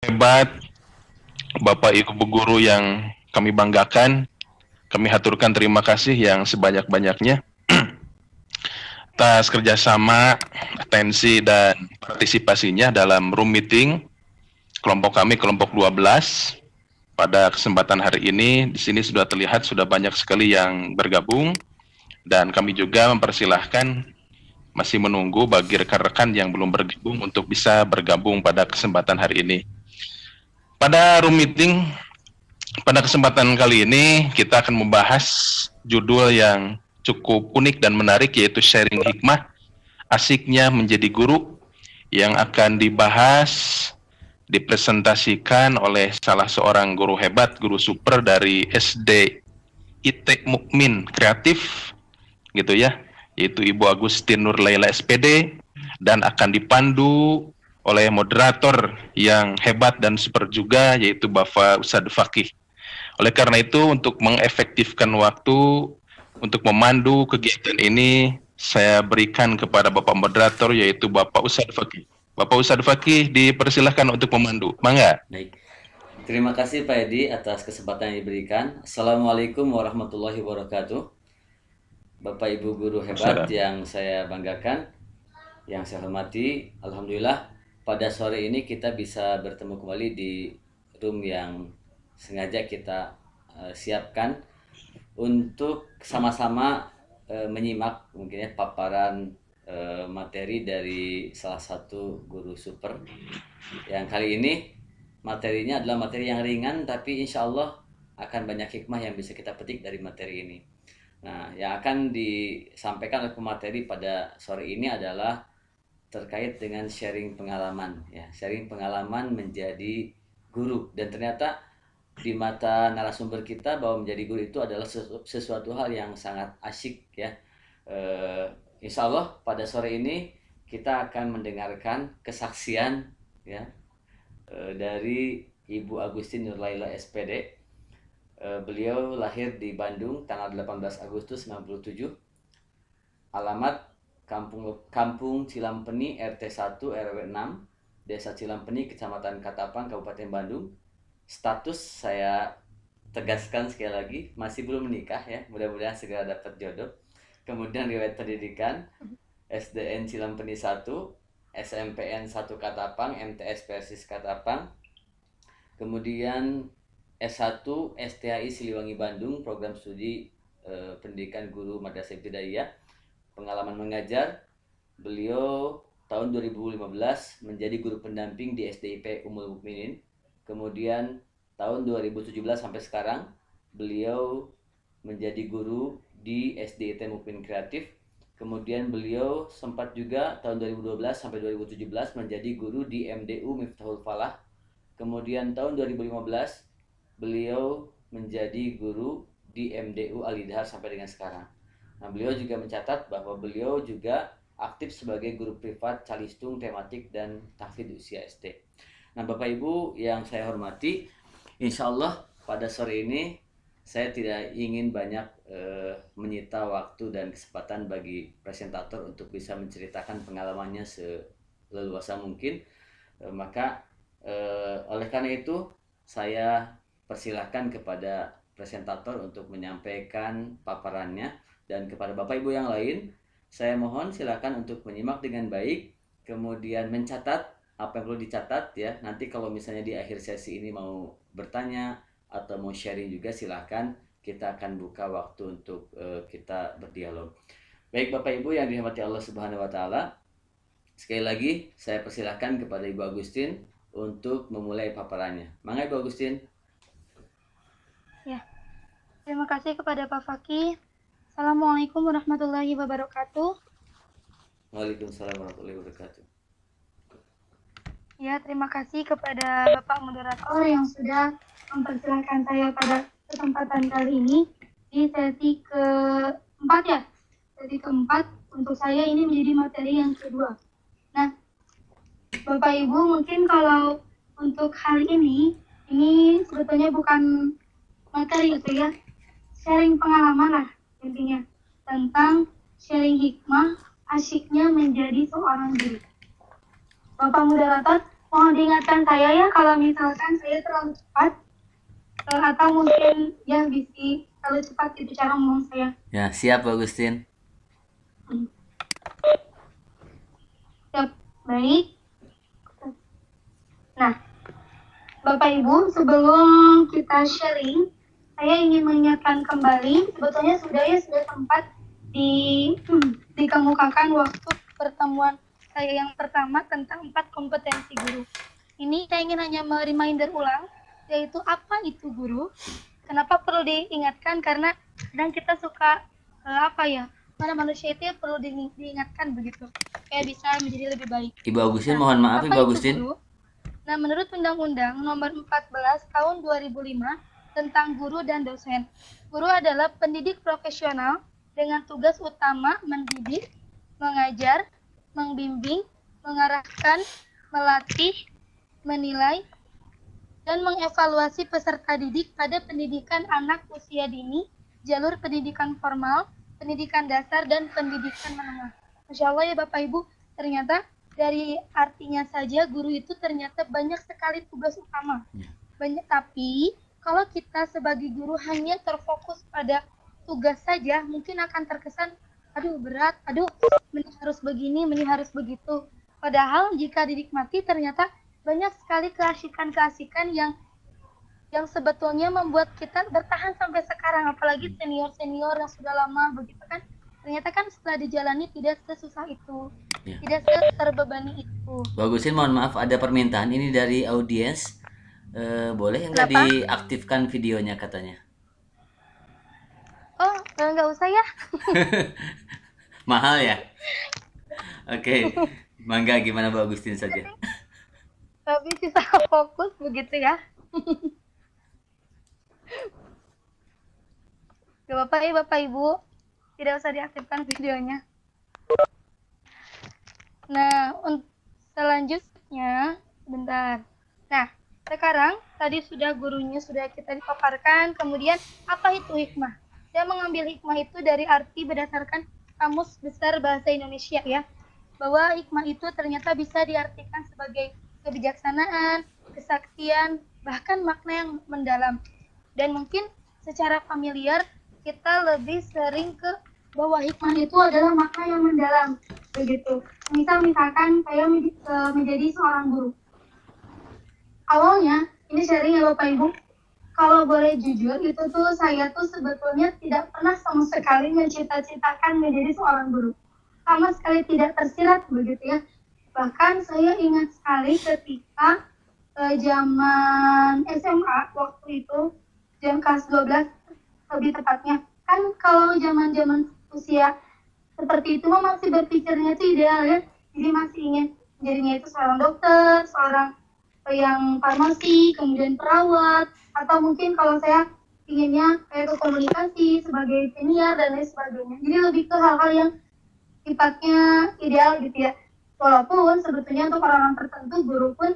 Hebat, Bapak Ibu guru yang kami banggakan, kami haturkan terima kasih yang sebanyak-banyaknya atas kerjasama, atensi, dan partisipasinya dalam room meeting kelompok kami, kelompok 12. Pada kesempatan hari ini, di sini sudah terlihat sudah banyak sekali yang bergabung, dan kami juga mempersilahkan masih menunggu bagi rekan-rekan yang belum bergabung untuk bisa bergabung pada kesempatan hari ini. Pada room meeting pada kesempatan kali ini kita akan membahas judul yang cukup unik dan menarik, yaitu sharing hikmah asiknya menjadi guru, yang akan dibahas dipresentasikan oleh salah seorang guru hebat, guru super dari SD IT Mukmin Kreatif gitu ya, yaitu Ibu Agustin Nur Laila SPD, dan akan dipandu oleh moderator yang hebat dan super juga, yaitu Bapak Ustadz Fakih. Oleh karena itu, untuk mengefektifkan waktu untuk memandu kegiatan ini, saya berikan kepada Bapak moderator, yaitu Bapak Ustadz Fakih. Bapak Ustadz Fakih dipersilahkan untuk memandu. Mangga. Baik. Terima kasih Pak Edi atas kesempatan yang diberikan. Assalamualaikum warahmatullahi wabarakatuh. Bapak Ibu guru hebat yang saya banggakan, yang saya hormati, alhamdulillah pada sore ini kita bisa bertemu kembali di room yang sengaja kita siapkan untuk sama-sama menyimak mungkin ya paparan materi dari salah satu guru super yang kali ini materinya adalah materi yang ringan, tapi insya Allah akan banyak hikmah yang bisa kita petik dari materi ini. Nah, yang akan disampaikan oleh pemateri pada sore ini adalah terkait dengan sharing pengalaman. Ya, sharing pengalaman menjadi guru. Dan ternyata di mata narasumber kita bahwa menjadi guru itu adalah sesuatu hal yang sangat asyik ya. Insya Allah pada sore ini kita akan mendengarkan kesaksian ya dari Ibu Agustin Nur Laila SPD. Beliau lahir di Bandung tanggal 18 Agustus 97. Alamat Kampung Cilampeni RT 1 RW 6 Desa Cilampeni Kecamatan Katapang Kabupaten Bandung. Status saya tegaskan sekali lagi masih belum menikah ya, mudah-mudahan segera dapat jodoh. Kemudian riwayat pendidikan SDN Cilampeni 1, SMPN 1 Katapang, MTS Persis Katapang. Kemudian S1 STHI Siliwangi Bandung, program studi pendidikan guru Madrasah Ibtidaiyah. Pengalaman mengajar, beliau tahun 2015 menjadi guru pendamping di SDIP Ummul Mukminin. Kemudian tahun 2017 sampai sekarang beliau menjadi guru di SDIT Mukmin Kreatif. Kemudian beliau sempat juga tahun 2012 sampai 2017 menjadi guru di MDU Miftahul Falah. Kemudian tahun 2015 beliau menjadi guru di MDU Al-Idhar sampai dengan sekarang. Nah, beliau juga mencatat bahwa beliau juga aktif sebagai guru privat calistung, tematik, dan tahfidz usia SD. Nah, Bapak Ibu yang saya hormati, insya Allah pada sore ini saya tidak ingin banyak menyita waktu dan kesempatan bagi presentator untuk bisa menceritakan pengalamannya seleluasa mungkin. Maka oleh karena itu saya persilahkan kepada presentator untuk menyampaikan paparannya, dan kepada Bapak Ibu yang lain saya mohon silakan untuk menyimak dengan baik, kemudian mencatat apa yang perlu dicatat ya. Nanti kalau misalnya di akhir sesi ini mau bertanya atau mau sharing juga silahkan, kita akan buka waktu untuk kita berdialog. Baik Bapak Ibu yang dirahmati Allah Subhanahu wa taala, sekali lagi saya persilahkan kepada Ibu Agustin untuk memulai paparannya. Mangga Ibu Agustin. Ya, terima kasih kepada Pak Fakih. Assalamualaikum warahmatullahi wabarakatuh. Waalaikumsalam warahmatullahi wabarakatuh. Ya, terima kasih kepada Bapak Moderator yang sudah mempersilahkan saya pada kesempatan kali ini di sesi keempat ya. Sesi keempat untuk saya ini menjadi materi yang kedua. Nah, Bapak Ibu mungkin kalau untuk hal ini sebetulnya bukan materi gitu ya, sharing pengalaman lah intinya, tentang sharing hikmah asyiknya menjadi seorang guru. Bapak moderator mohon diingatkan saya ya kalau misalkan saya terlalu cepat atau mungkin ya bisa terlalu cepat itu cara ngomong saya. Ya, siap Bu Agustin. Siap, baik. Nah, Bapak Ibu, sebelum kita sharing, saya ingin mengingatkan kembali, sebetulnya sudah sempat dikemukakan waktu pertemuan saya yang pertama tentang 4 kompetensi guru. Ini saya ingin hanya reminder ulang, yaitu apa itu guru. Kenapa perlu diingatkan? Karena kadang kita suka mana manusia itu perlu diingatkan begitu, supaya bisa menjadi lebih baik. Ibu Agustin, mohon maaf Ibu Agustin. Guru? Nah, menurut Undang-Undang Nomor 14 Tahun 2005 tentang guru dan dosen, guru adalah pendidik profesional dengan tugas utama mendidik, mengajar, membimbing, mengarahkan, melatih, menilai, dan mengevaluasi peserta didik pada pendidikan anak usia dini, jalur pendidikan formal, pendidikan dasar, dan pendidikan menengah. Masya Allah ya Bapak Ibu, ternyata dari artinya saja guru itu ternyata banyak sekali tugas utama. Banyak, tapi kalau kita sebagai guru hanya terfokus pada tugas saja, mungkin akan terkesan aduh berat, mending harus begini, mending harus begitu. Padahal jika dinikmati ternyata banyak sekali keasikan-keasikan yang sebetulnya membuat kita bertahan sampai sekarang, apalagi senior-senior yang sudah lama begitu kan. Ternyata kan setelah dijalani tidak sesusah itu, tidak terbebani itu. Bagusin, mohon maaf ada permintaan ini dari audiens. Boleh nggak diaktifkan videonya katanya? Oh, nggak usah ya. Mahal ya? Oke, mangga gimana Bu Agustin saja. Tapi bisa fokus begitu ya. Gak apa-apa ya Bapak Ibu, tidak usah diaktifkan videonya. Nah, selanjutnya, bentar. Nah, sekarang tadi gurunya sudah kita dipaparkan, kemudian apa itu hikmah? Saya mengambil hikmah itu dari arti berdasarkan Kamus Besar Bahasa Indonesia ya, bahwa hikmah itu ternyata bisa diartikan sebagai kebijaksanaan, kesaktian, bahkan makna yang mendalam. Dan mungkin secara familiar kita lebih sering ke bahwa hikmah itu adalah makna yang mendalam begitu. Misalkan saya menjadi seorang guru. Awalnya ini sharing ya Bapak Ibu. Kalau boleh jujur itu tuh saya tuh sebetulnya tidak pernah sama sekali mencita-citakan menjadi seorang guru. Sama sekali tidak tersirat begitu ya. Bahkan saya ingat sekali ketika zaman SMA waktu itu, jam kelas 12 lebih tepatnya. Kan kalau zaman-zaman usia seperti itu masih berpikirnya itu ideal ya. Jadi masih ingin jadinya itu seorang dokter, seorang yang farmasi, kemudian perawat, atau mungkin kalau saya inginnya kayak ke komunikasi sebagai senior dan lain sebagainya. Jadi lebih ke hal-hal yang sifatnya ideal gitu ya. Walaupun sebetulnya untuk orang-orang tertentu guru pun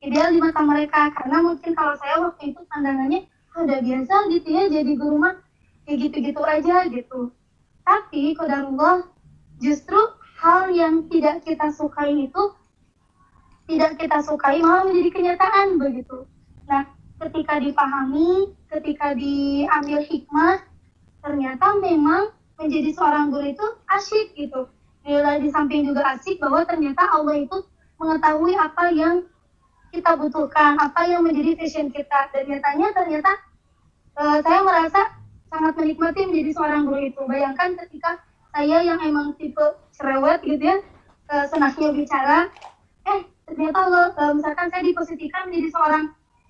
ideal di mata mereka, karena mungkin kalau saya waktu itu pandangannya udah biasa gitu ya jadi guru mah kayak gitu-gitu aja gitu. Tapi qadarullah justru hal yang tidak kita sukai itu tidak kita sukai malah menjadi kenyataan begitu. Nah, ketika dipahami, ketika diambil hikmah, ternyata memang menjadi seorang guru itu asyik gitu. Di samping juga asyik bahwa ternyata Allah itu mengetahui apa yang kita butuhkan, apa yang menjadi passion kita. Dan ternyata saya merasa sangat menikmati menjadi seorang guru itu. Bayangkan ketika saya yang emang tipe cerewet gitu ya, senangnya bicara, ternyata misalkan saya diposisikan menjadi seorang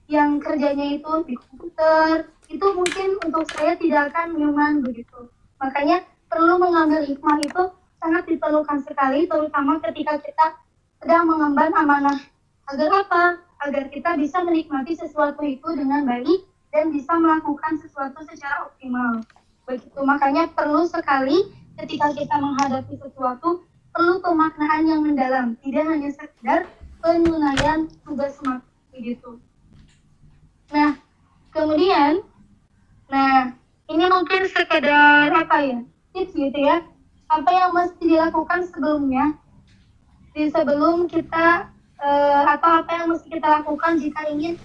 yang kerjanya itu di komputer, itu mungkin untuk saya tidak akan nyaman begitu. Makanya perlu mengambil hikmah itu sangat diperlukan sekali, terutama ketika kita sedang mengemban amanah. Agar apa? Agar kita bisa menikmati sesuatu itu dengan baik dan bisa melakukan sesuatu secara optimal. Begitu, makanya perlu sekali ketika kita menghadapi sesuatu, perlu pemaknaan yang mendalam, tidak hanya sekedar penunaian tugas semata begitu. Nah, kemudian, ini mungkin sekedar tips gitu ya, apa yang mesti dilakukan sebelumnya, sebelum kita atau apa yang mesti kita lakukan jika ingin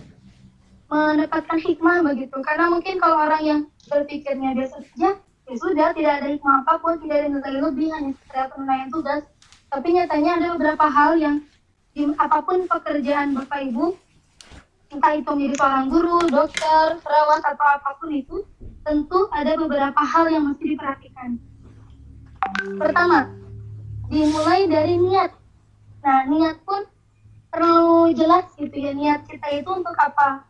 mendapatkan hikmah begitu. Karena mungkin kalau orang yang berpikirnya biasa saja, ya sudah, tidak ada hikmah apapun, tidak ada nilai lebih, hanya sekedar penunaian tugas. Tapi nyatanya ada beberapa hal yang apapun pekerjaan Bapak Ibu, entah itu menjadi seorang guru, dokter, perawat, atau apapun itu, tentu ada beberapa hal yang mesti diperhatikan. Pertama, dimulai dari niat. Nah, niat pun perlu jelas gitu ya, niat kita itu untuk apa.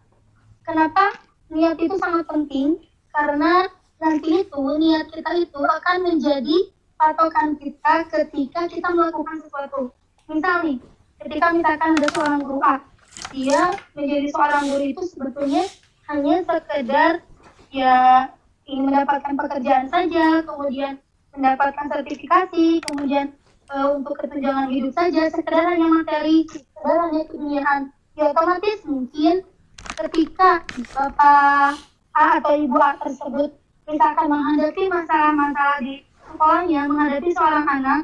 Kenapa niat itu sangat penting? Karena nanti itu niat kita itu akan menjadi patokan kita ketika kita melakukan sesuatu. Misal nih, ketika misalkan ada seorang guru A, dia menjadi seorang guru itu sebetulnya hanya sekedar ya ingin mendapatkan pekerjaan saja, kemudian mendapatkan sertifikasi, kemudian untuk ketunjangan hidup saja, sekedar hanya materi, sekedar hanya keduniaan. Ya otomatis mungkin ketika Bapak A atau Ibu A tersebut misalkan menghadapi masalah-masalah di sekolahnya, menghadapi seorang anak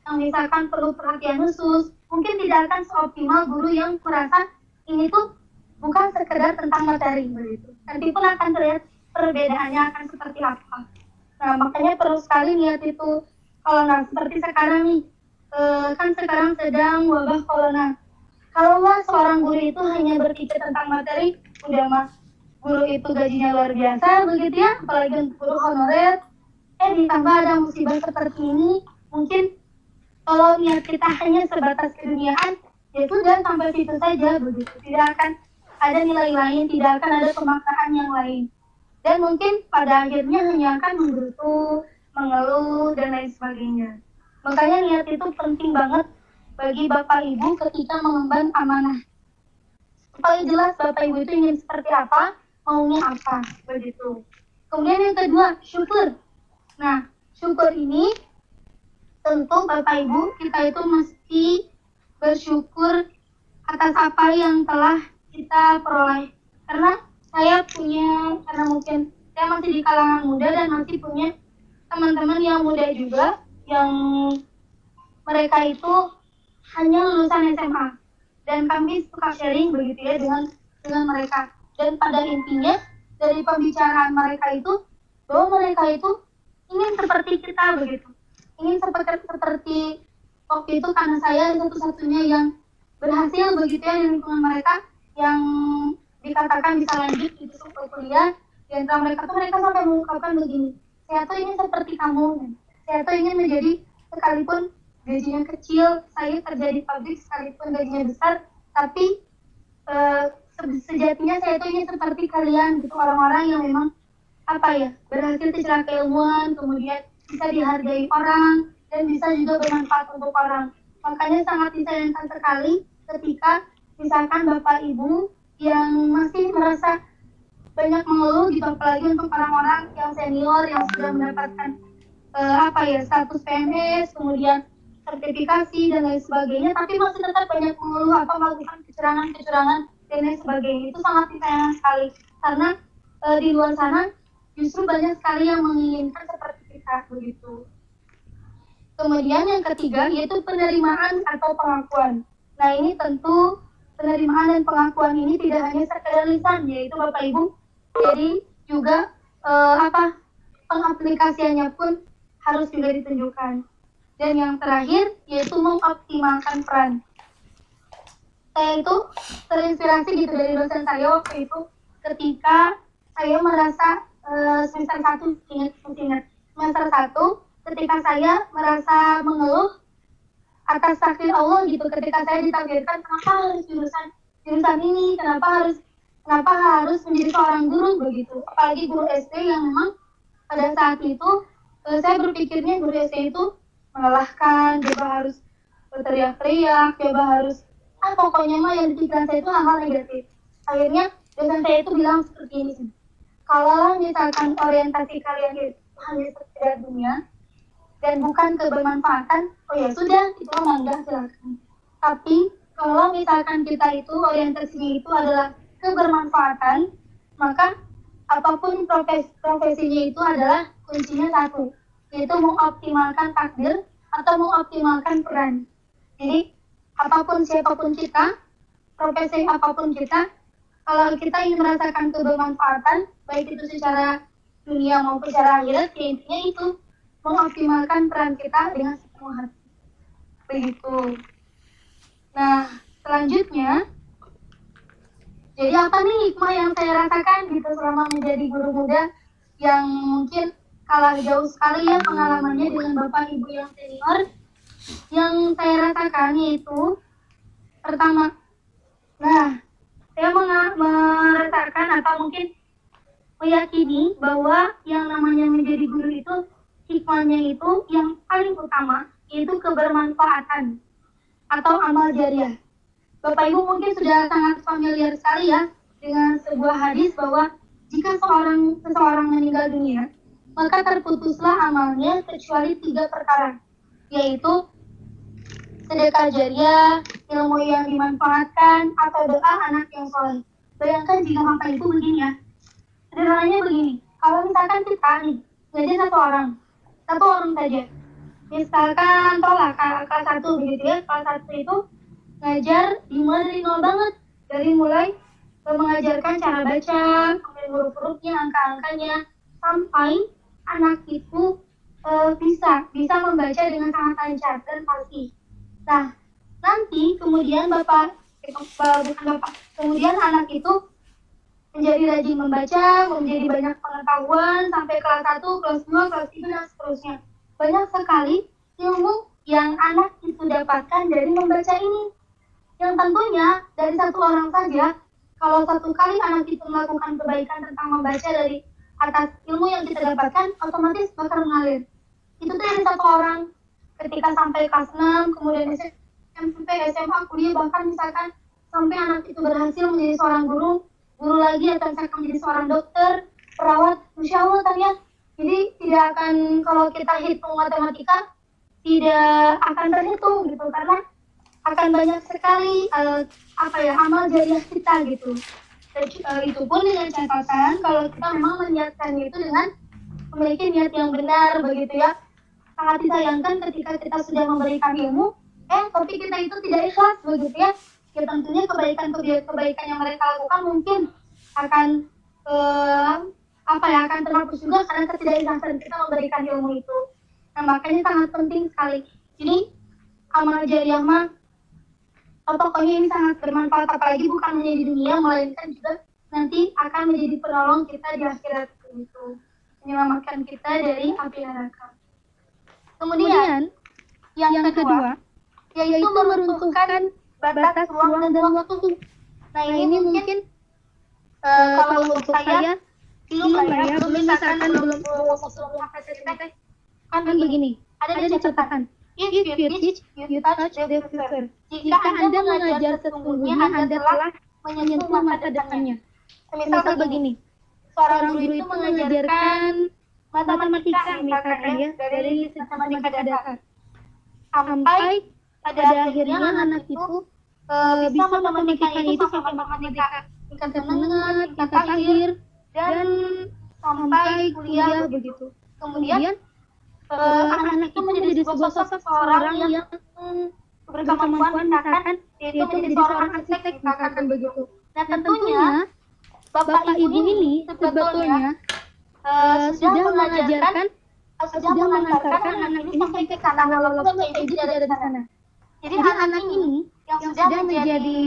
yang misalkan perlu perhatian khusus, mungkin tidak akan seoptimal guru yang merasa ini tuh bukan sekedar tentang materi begitu. Nanti pun akan terlihat perbedaannya akan seperti apa. Nah, makanya perlu sekali niat itu. Kalau nah, seperti sekarang nih, kan sekarang sedang wabah corona. Kalau seorang guru itu hanya berpikir tentang materi, udah mah guru itu gajinya luar biasa begitu ya, apalagi untuk guru honorer. Ditambah ada musibah seperti ini, mungkin kalau niat kita hanya sebatas keduniaan, ya sudah sampai situ saja begitu. Tidak akan ada nilai lain, tidak akan ada pemaknaan yang lain. Dan mungkin pada akhirnya hanya akan menggerutu, mengeluh, dan lain sebagainya. Makanya niat itu penting banget bagi Bapak Ibu ketika mengemban amanah. Supaya jelas Bapak Ibu itu ingin seperti apa, maunya apa, begitu. Kemudian yang kedua, syukur. Nah, syukur ini tentu Bapak Ibu kita itu mesti bersyukur atas apa yang telah kita peroleh. Karena karena mungkin saya masih di kalangan muda dan masih punya teman-teman yang muda juga, yang mereka itu hanya lulusan SMA. Dan kami suka sharing begitu ya dengan mereka. Dan pada intinya dari pembicaraan mereka itu, bahwa mereka itu ingin seperti kita begitu. Ingin seperti waktu itu karena saya satu-satunya yang berhasil begitu ya di lingkungan mereka yang dikatakan bisa lanjut gitu ke kuliah. Di antara mereka sampai mengungkapkan begini, saya tuh ingin seperti kamu, saya tuh ingin menjadi, sekalipun gajinya kecil, saya kerja di pabrik sekalipun gajinya besar, tapi sejatinya saya tuh ingin seperti kalian gitu, orang-orang yang memang berhasil secara keilmuan, kemudian bisa dihargai orang dan bisa juga bermanfaat untuk orang. Makanya sangat disayangkan sekali ketika misalkan Bapak Ibu yang masih merasa banyak mengeluh gitu, apalagi untuk orang-orang yang senior yang sudah mendapatkan status PNS, kemudian sertifikasi dan lain sebagainya, tapi masih tetap banyak mengeluh melakukan kecurangan dan lain sebagainya. Itu sangat disayangkan sekali karena di luar sana justru banyak sekali yang menginginkan seperti kita begitu. Kemudian yang ketiga yaitu penerimaan atau pengakuan. Nah, ini tentu penerimaan dan pengakuan ini tidak hanya sekedar lisan, yaitu Bapak Ibu, jadi juga pengaplikasiannya pun harus juga ditunjukkan. Dan yang terakhir yaitu mengoptimalkan peran. Saya itu terinspirasi gitu dari dosen saya waktu itu ketika saya merasa semester 1 ketika saya merasa mengeluh atas takdir Allah gitu, ketika saya ditakdirkan kenapa harus jurusan ini, kenapa harus menjadi seorang guru begitu, apalagi guru SD yang memang pada saat itu saya berpikirnya guru SD itu melelahkan, coba harus berteriak-teriak, coba harus pokoknya mah yang di pikiran saya itu hal-hal negatif. Akhirnya dosen saya itu bilang seperti ini, kalau misalkan orientasi kalian itu hanya sekedar dunia dan bukan kebermanfaatan, oh ya sudah, itu mangga silakan. Tapi kalau misalkan kita itu orientasinya itu adalah kebermanfaatan, maka apapun profesinya itu adalah kuncinya satu, yaitu mengoptimalkan takdir atau mengoptimalkan peran. Jadi apapun siapapun kita, profesi apapun kita, kalau kita ingin merasakan kebermanfaatan, baik itu secara dunia maupun secara akhirat, ya intinya itu mengoptimalkan peran kita dengan sepenuh hati. Begitu. Nah, selanjutnya, jadi apa nih hikmah yang saya rasakan gitu selama menjadi guru muda yang mungkin kalah jauh sekali ya pengalamannya dengan Bapak Ibu yang senior. Yang saya rasakan yaitu pertama, saya merasakan atau mungkin meyakini bahwa yang namanya menjadi guru itu hikmahnya itu yang paling utama yaitu kebermanfaatan atau amal jariah. Bapak Ibu mungkin sudah sangat familiar sekali ya dengan sebuah hadis bahwa jika seseorang meninggal dunia, maka terputuslah amalnya kecuali 3 perkara, yaitu sedekah jariah, ilmu yang dimanfaatkan, atau doa anak yang soleh. Bayangkan jika Bapak Ibu begini ya, sederhananya begini, kalau misalkan kita nih, ngajar satu orang saja, misalkan tolak kelas 1 begitu ya, kelas 1 itu ngajar dimulai dari nol banget, dari mulai mengajarkan cara baca, kemudian huruf-hurufnya, angka-angkanya, sampai anak itu bisa membaca dengan sangat lancar dan pasti. Nah, nanti kemudian kemudian anak itu menjadi rajin membaca, menjadi banyak pengetahuan sampai kelas 1, kelas 2, kelas 3 dan seterusnya. Banyak sekali ilmu yang anak itu dapatkan dari membaca ini. Yang tentunya dari satu orang saja, kalau satu kali anak itu melakukan kebaikan tentang membaca dari atas ilmu yang kita dapatkan, otomatis bakal mengalir. Itu dari satu orang. Ketika sampai kelas 6, kemudian SMP, SMA, kuliah, bahkan misalkan sampai anak itu berhasil menjadi seorang guru lagi atau misalkan menjadi seorang dokter, perawat, Masya Allah kan ya. Jadi tidak akan, kalau kita hitung matematika, tidak akan terhitung gitu, karena akan banyak sekali amal jariah kita gitu. Itu pun dengan catatan kalau kita memang meniatkannya itu dengan memiliki niat yang benar begitu ya. Sangat disayangkan ketika kita sudah memberikan ilmu, tapi kita itu tidak ikhlas begitu ya. Ya tentunya kebaikan yang mereka lakukan mungkin akan akan terhapus juga karena ketidakikhlasan kita memberikan ilmu itu. Nah makanya sangat penting sekali. Jadi amal jariah mah pokoknya ini sangat bermanfaat, apalagi bukan hanya di dunia, melainkan juga nanti akan menjadi penolong kita di akhirat itu, menyelamatkan kita dari api neraka. Kemudian yang kedua yaitu meruntuhkan batas ruang dan waktu. Nah ini mungkin kalau untuk saya belum misalkan belum kan begini, ada catatan. If you teach, you touch the future. Jika Anda mengajar sesungguhnya, Anda telah menyentuh masa depannya. Misal begini, seorang guru itu mengajarkan matematika misalkan ya, dari matematika dasar. Sampai pada akhirnya anak itu bisa matematikanya itu sampai matematika tingkat menengah, tingkat akhir, dan sampai kuliah begitu. Kemudian anak itu menjadi sebuah sosok seorang yang berkemampuan misalkan yaitu menjadi seorang arsitek misalkan begitu. Nah tentunya Bapak Ibu ini sebetulnya sudah mengantarkan anak ini sampai ke sana walaupun Bapak Ibu tidak ada di sana. Jadi anak ini yang sudah menjadi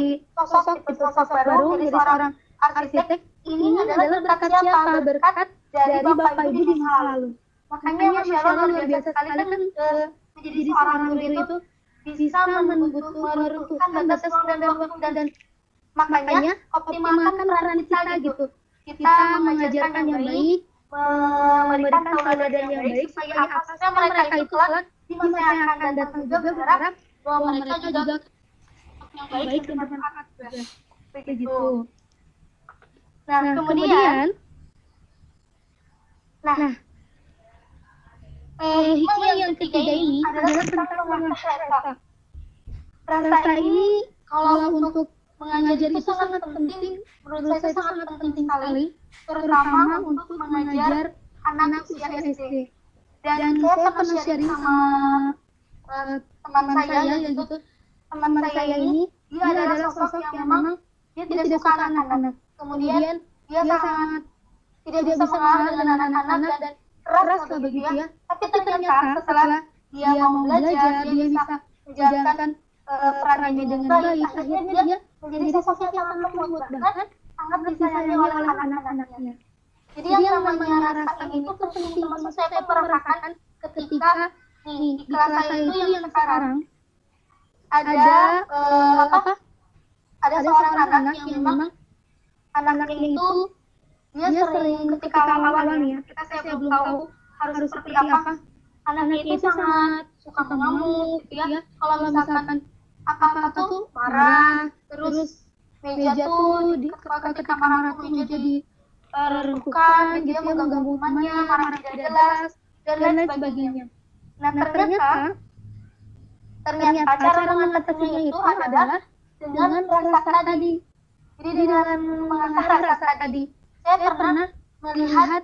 sosok baru menjadi seorang arsitek ini adalah berkat siapa? Berkat dari Bapak Ibu di masa lalu. Makanya Masya Allah luar biasa sekali kan menjadi seorang guru itu bisa meruntuhkan batas ruang dan waktu, dan makanya optimalkan peran kita gitu. Kita mengajarkan yang baik, memberikan tauladan yang baik supaya apasnya mereka itu kelak di masa yang akan datang juga berharap bahwa mereka juga yang baik dan bermanfaat juga. Begitu. Nah kemudian hikmah yang ketiga ini adalah tentang rasa. Rasa ini kalau untuk mengajar itu sangat penting, menurut saya itu sangat penting sekali, terutama untuk mengajar anak usia SD. Dan saya pernah sharing sama teman saya gitu, teman saya ini dia adalah sosok yang memang dia tidak suka anak-anak. Kemudian dia sangat tidak bisa mengalah dengan anak-anak dan keras lah begitu ya. Tapi ternyata setelah dia mau belajar, dia bisa menjalankan perannya dengan baik. Akhirnya dia menjadi sosok yang sangat lembut, bahkan sangat disayangi oleh anak-anaknya. Jadi yang namanya rasa itu penting, teman-teman. Saya pun merasakan ketika di kelas saya itu yang sekarang ada seorang anak yang memang anaknya itu dia sering ketika awal-awal nih ya, saya belum tahu harus seperti apa. Anaknya itu sangat suka mengamuk gitu ya. Kalau misalkan apa-apa tuh marah, terus meja tuh ketika marah tuh meja jadi reruntuhan gitu ya, mengganggu temannya, marah tidak jelas dan lain sebagainya. Nah ternyata cara mengatasinya itu adalah dengan rasa tadi. Jadi dengan mengasah rasa tadi, saya pernah melihat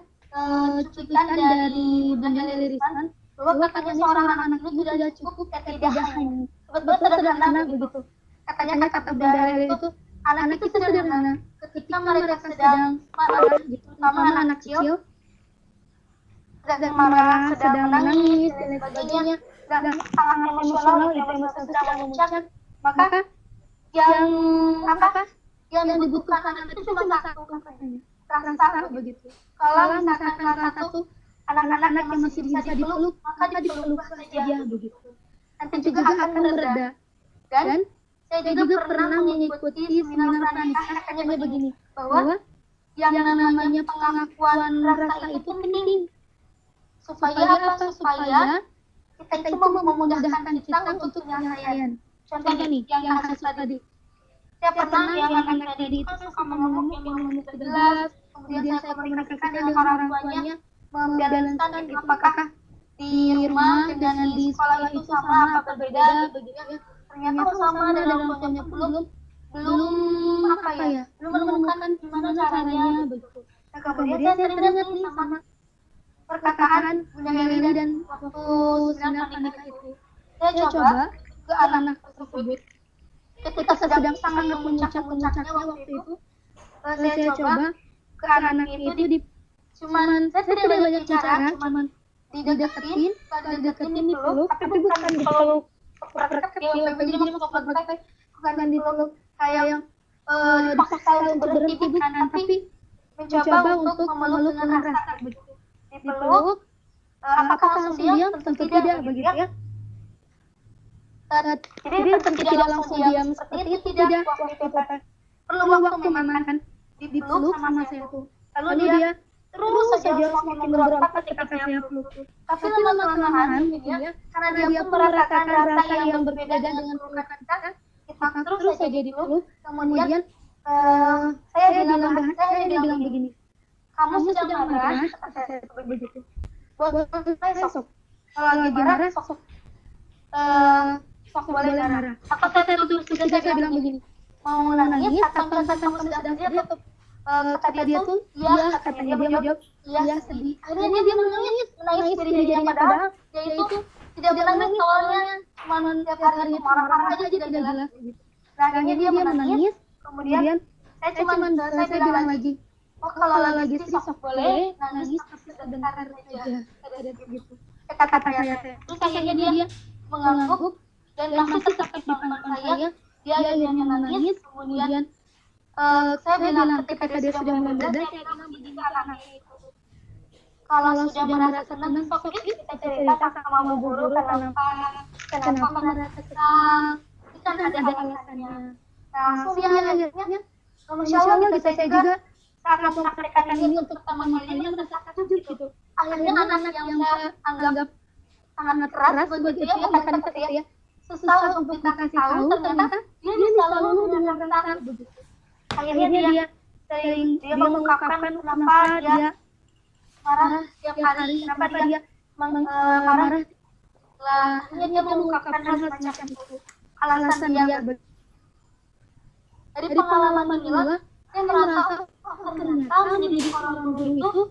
cuplikan dari Bunda Lirisan bahwa katanya seorang anak itu sudah cukup ketidakhanian. Betul sederhana begitu. Katanya kata Bunda Liri itu anak itu sederhana. Ketika mereka sedang marah, gitu, sama anak kecil, sedang marah, sedang menangis dan sebagainya, dan sangat emosional gitu, sedang memuncak, maka yang dibutuhkan anak itu cuma satu katanya, rasa begitu. Kalau misalkan salah satu anak-anak yang masih bisa dipeluk, maka dipeluk saja begitu. Nanti juga akan mereda. Dan saya juga pernah mengikuti seminar pranikah, katanya begini, bahwa yang namanya pengakuan rasa itu penting. Supaya apa? Supaya kita itu memudahkan kita untuk penyelesaian. Contohnya nih, yang kasus tadi. Saya pernah yang anak tadi itu suka mengamuk, yang mengamuk jelas. Kemudian saya komunikasikan dengan orang tuanya, membalancekan apakah di rumah dengan di sekolah itu sama apa berbeda begitu ya. Ternyata sama dan orang tuanya belum menemukan gimana caranya begitu. Nah, kemudian saya teringat nih sama perkataan Bunda Heli dan waktu seminar pranikah itu. Saya coba ke anak tersebut ketika sedang sangat memuncak-muncaknya waktu itu. Saya coba ke anak itu saya tidak banyak bicara, cuman dideketin dipeluk, tapi bukan dipeluk bukan dipeluk kayak yang dipaksa untuk berhenti, bukan, tapi mencoba untuk memeluk dengan rasa begitu. Dipeluk, apakah langsung diam? Tentu tidak begitu ya. Jadi tentu tidak langsung diam seperti itu, tidak. Perlu waktu memang kan dipeluk sama saya tuh. Lalu dia terus saja semakin berontak ketika saya peluk. Tapi lama-kelamaan gitu ya, karena dia pun merasakan rasa yang berbeda dengan pelukan kita terus saja dipeluk. Kemudian saya bilang begini, kamu sedang marah, kata saya begitu. Boleh sok. Kalau lagi marah, sok boleh marah. Atau saya tutup saja, saya bilang begini, mau nangis atau kamu sedang sedih atau kata dia tuh, iya, katanya dia jawab, iya sedih. Akhirnya dia menangis jadi padahal dia itu tidak menangis awalnya, cuma tiap hari marah-marah aja tidak jelas. Nah, akhirnya dia menangis, kemudian saya bilang lagi, oh kalau lagi sedih sok boleh nangis tapi sebentar aja, ada begitu. Kata saya. Terus akhirnya dia mengangguk dan masih tetap di depan saya, dia akhirnya menangis, kemudian saya bilang ketika dia sudah mulai belajar, saya bilang begini ke anaknya itu, kalau sudah merasa senang, sok kita cerita sama bu guru kenapa merasa senang, itu kan ada alasannya. Nah, langsung dia akhirnya, Masya Allah gitu, saya juga saat mempraktekkan ini untuk pertama kalinya merasa takjub gitu. Akhirnya anak yang saya anggap sangat keras begitu ya, bukan seperti ya, susah untuk kita kasih tahu, ternyata dia bisa lalu dengan rasa begitu. Akhirnya dia mengungkapkan kenapa dia marah setiap hari, kenapa dia marah. Akhirnya dia mengungkapkan hal semacam itu. Alasan dia dari pengalaman inilah saya merasa ternyata menjadi seorang guru itu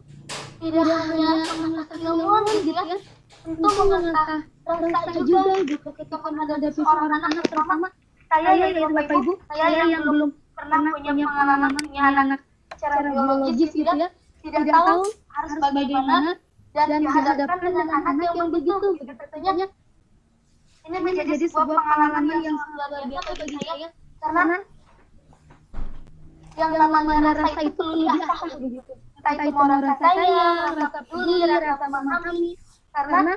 tidak hanya mengasah ilmuwan gitu ya, tentu mengasah rasa juga gitu ketika menghadapi seorang anak, terutama saya ya Bapak Ibu, saya yang belum pernah punya pengalaman punya anak secara biologis gitu ya, tidak tahu harus bagaimana dan dihadapkan dengan anak yang begitu tentunya ini menjadi sebuah pengalaman yang sangat luar biasa bagi saya karena yang namanya rasa itu perlu diasah begitu, entah itu mau rasa sayang, rasa peduli, rasa memahami, karena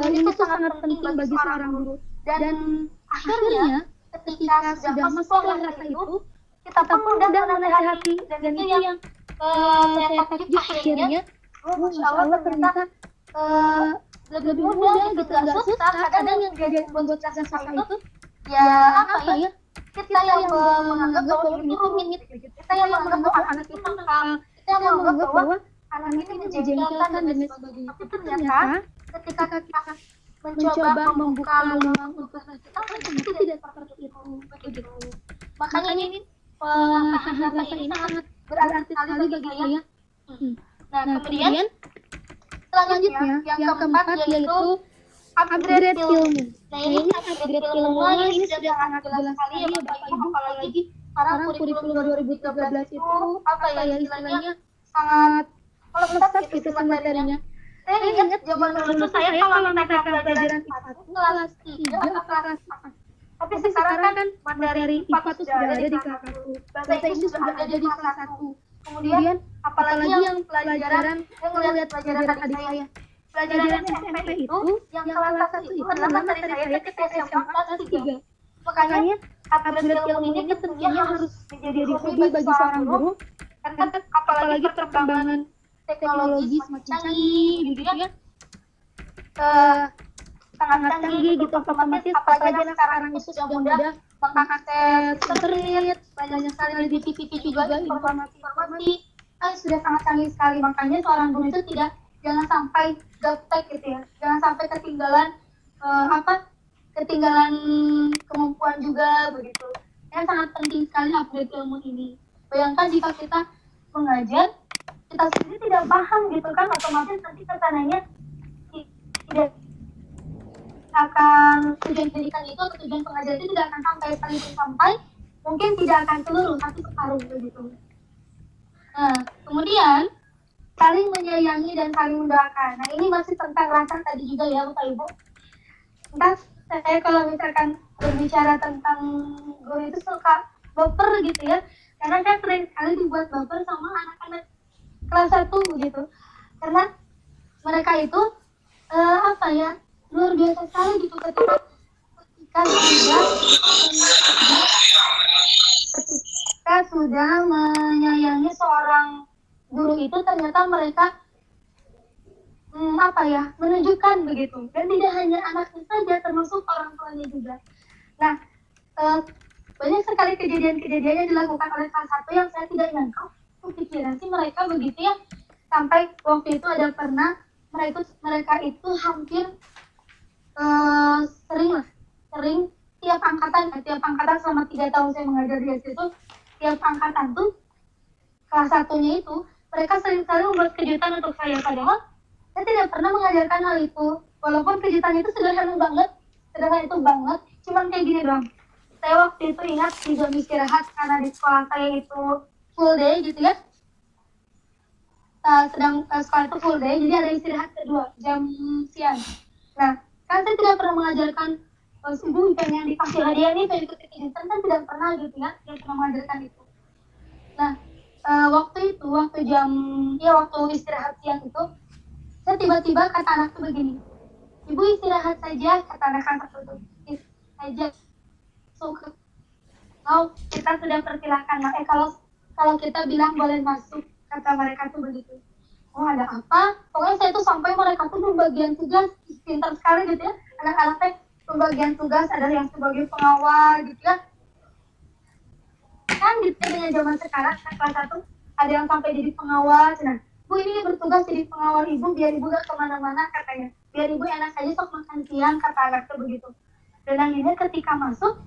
ini itu sangat penting bagi seorang guru. Dan akhirnya ketika sudah masuk rasa itu, kita pun mudah menasihati, dan itu yang saya takjub akhirnya, Masya Allah ternyata lebih mudah gitu, nggak susah. Kadang yang jadi membuat rasa itu, ya apa ya, kita yang menganggap bahwa ini rumit, kita yang menganggap bahwa anak itu nakal, kita yang menganggap bahwa anak ini menjengkelkan dan lain sebagainya. Tapi ternyata ketika kita mencoba membuka peluang untuk kita, itu tidak seperti itu begitu. Makanya ini rasa ini sangat berarti sekali bagi saya. Nah kemudian selanjutnya yang keempat yaitu upgrade ilmu. Nah ini upgrade ilmu ini sudah sangat jelas sekali ya Bapak Ibu, apalagi sekarang kurikulum 2013 itu apa ya istilahnya sangat melesat gitu materinya. Saya ingat zaman dulu saya kalau mata pelajaran IPA itu kelas 3 atau kelas 4. Tapi sekarang kan materi IPA itu sudah ada di kelas 1. Bahasa Inggris sudah ada di kelas 1. Kemudian apalagi yang pelajaran, saya melihat pelajaran adik saya. Pelajaran SMP itu yang kelas 1 itu adalah materi saya ketika SMA kelas 3. Makanya upgrade ilmu ini tentunya harus menjadi hobi bagi seorang guru. Karena apalagi perkembangan teknologi semakin canggih gitu ya, sangat canggih gitu, otomatis apalagi anak sekarang itu sudah mudah mengakses internet, banyak sekali di TV juga informasi sudah sangat canggih sekali. Makanya seorang guru itu jangan sampai gaptek gitu ya, jangan sampai ketinggalan ketinggalan kemampuan juga begitu. Yang sangat penting sekali upgrade ilmu ini. Bayangkan jika kita mengajar kita sendiri tidak paham gitu kan, otomatis nanti kesananya tidak akan, tujuan pendidikan itu atau tujuan pengajaran itu tidak akan sampai mungkin tidak akan seluruh, tapi separuh begitu. Nah kemudian saling menyayangi dan saling mendoakan. Nah ini masih tentang rasa tadi juga ya Bapak Ibu. Entah saya kalau misalkan berbicara tentang guru itu suka baper gitu ya, karena kan sering sekali dibuat baper sama anak-anak kelas 1 begitu, karena mereka itu luar biasa sekali gitu ketika sudah menyayangi seorang guru itu, ternyata mereka menunjukkan begitu, dan tidak hanya anaknya saja, termasuk orang tuanya juga. Nah banyak sekali kejadian-kejadian yang dilakukan oleh salah satu yang saya tidak nyangka pikiran sih mereka begitu ya, sampai waktu itu ada pernah mereka itu hampir sering tiap angkatan selama 3 tahun saya mengajar di situ, tiap angkatan tuh kelas satunya itu mereka sering membuat kejutan untuk saya, padahal saya tidak pernah mengajarkan hal itu, walaupun kejutan itu sederhana itu banget, cuman kayak gini doang. Saya waktu itu ingat di jam istirahat, karena di sekolah saya itu full day gitu ya, sedang sekolah itu full day, jadi ada istirahat kedua jam siang. Nah kan saya tidak pernah mengajarkan ibu pengen dikasih hadiah nih, pengen ikut kegiatan, kan tidak pernah gitu ya, tidak pernah mengajarkan itu. Nah waktu istirahat siang itu, saya tiba-tiba kata anak itu begini, ibu istirahat saja, kata anak-anak itu, saja suka. Kita sudah persilahkan, kalau kita bilang boleh masuk, kata mereka tuh begitu. Oh ada apa? Pokoknya saya tuh sampai mereka tuh pembagian tugas, pintar sekali gitu ya. Anak-anak pembagian tugas, ada yang sebagai pengawal gitu ya. Kan gitu dengan zaman sekarang, kelas 1 ada yang sampai jadi pengawal. Nah, Bu ini bertugas jadi pengawal ibu, biar ibu gak kemana-mana katanya. Biar ibu enak aja sok makan siang, kata anak tuh begitu. Dan akhirnya ketika masuk,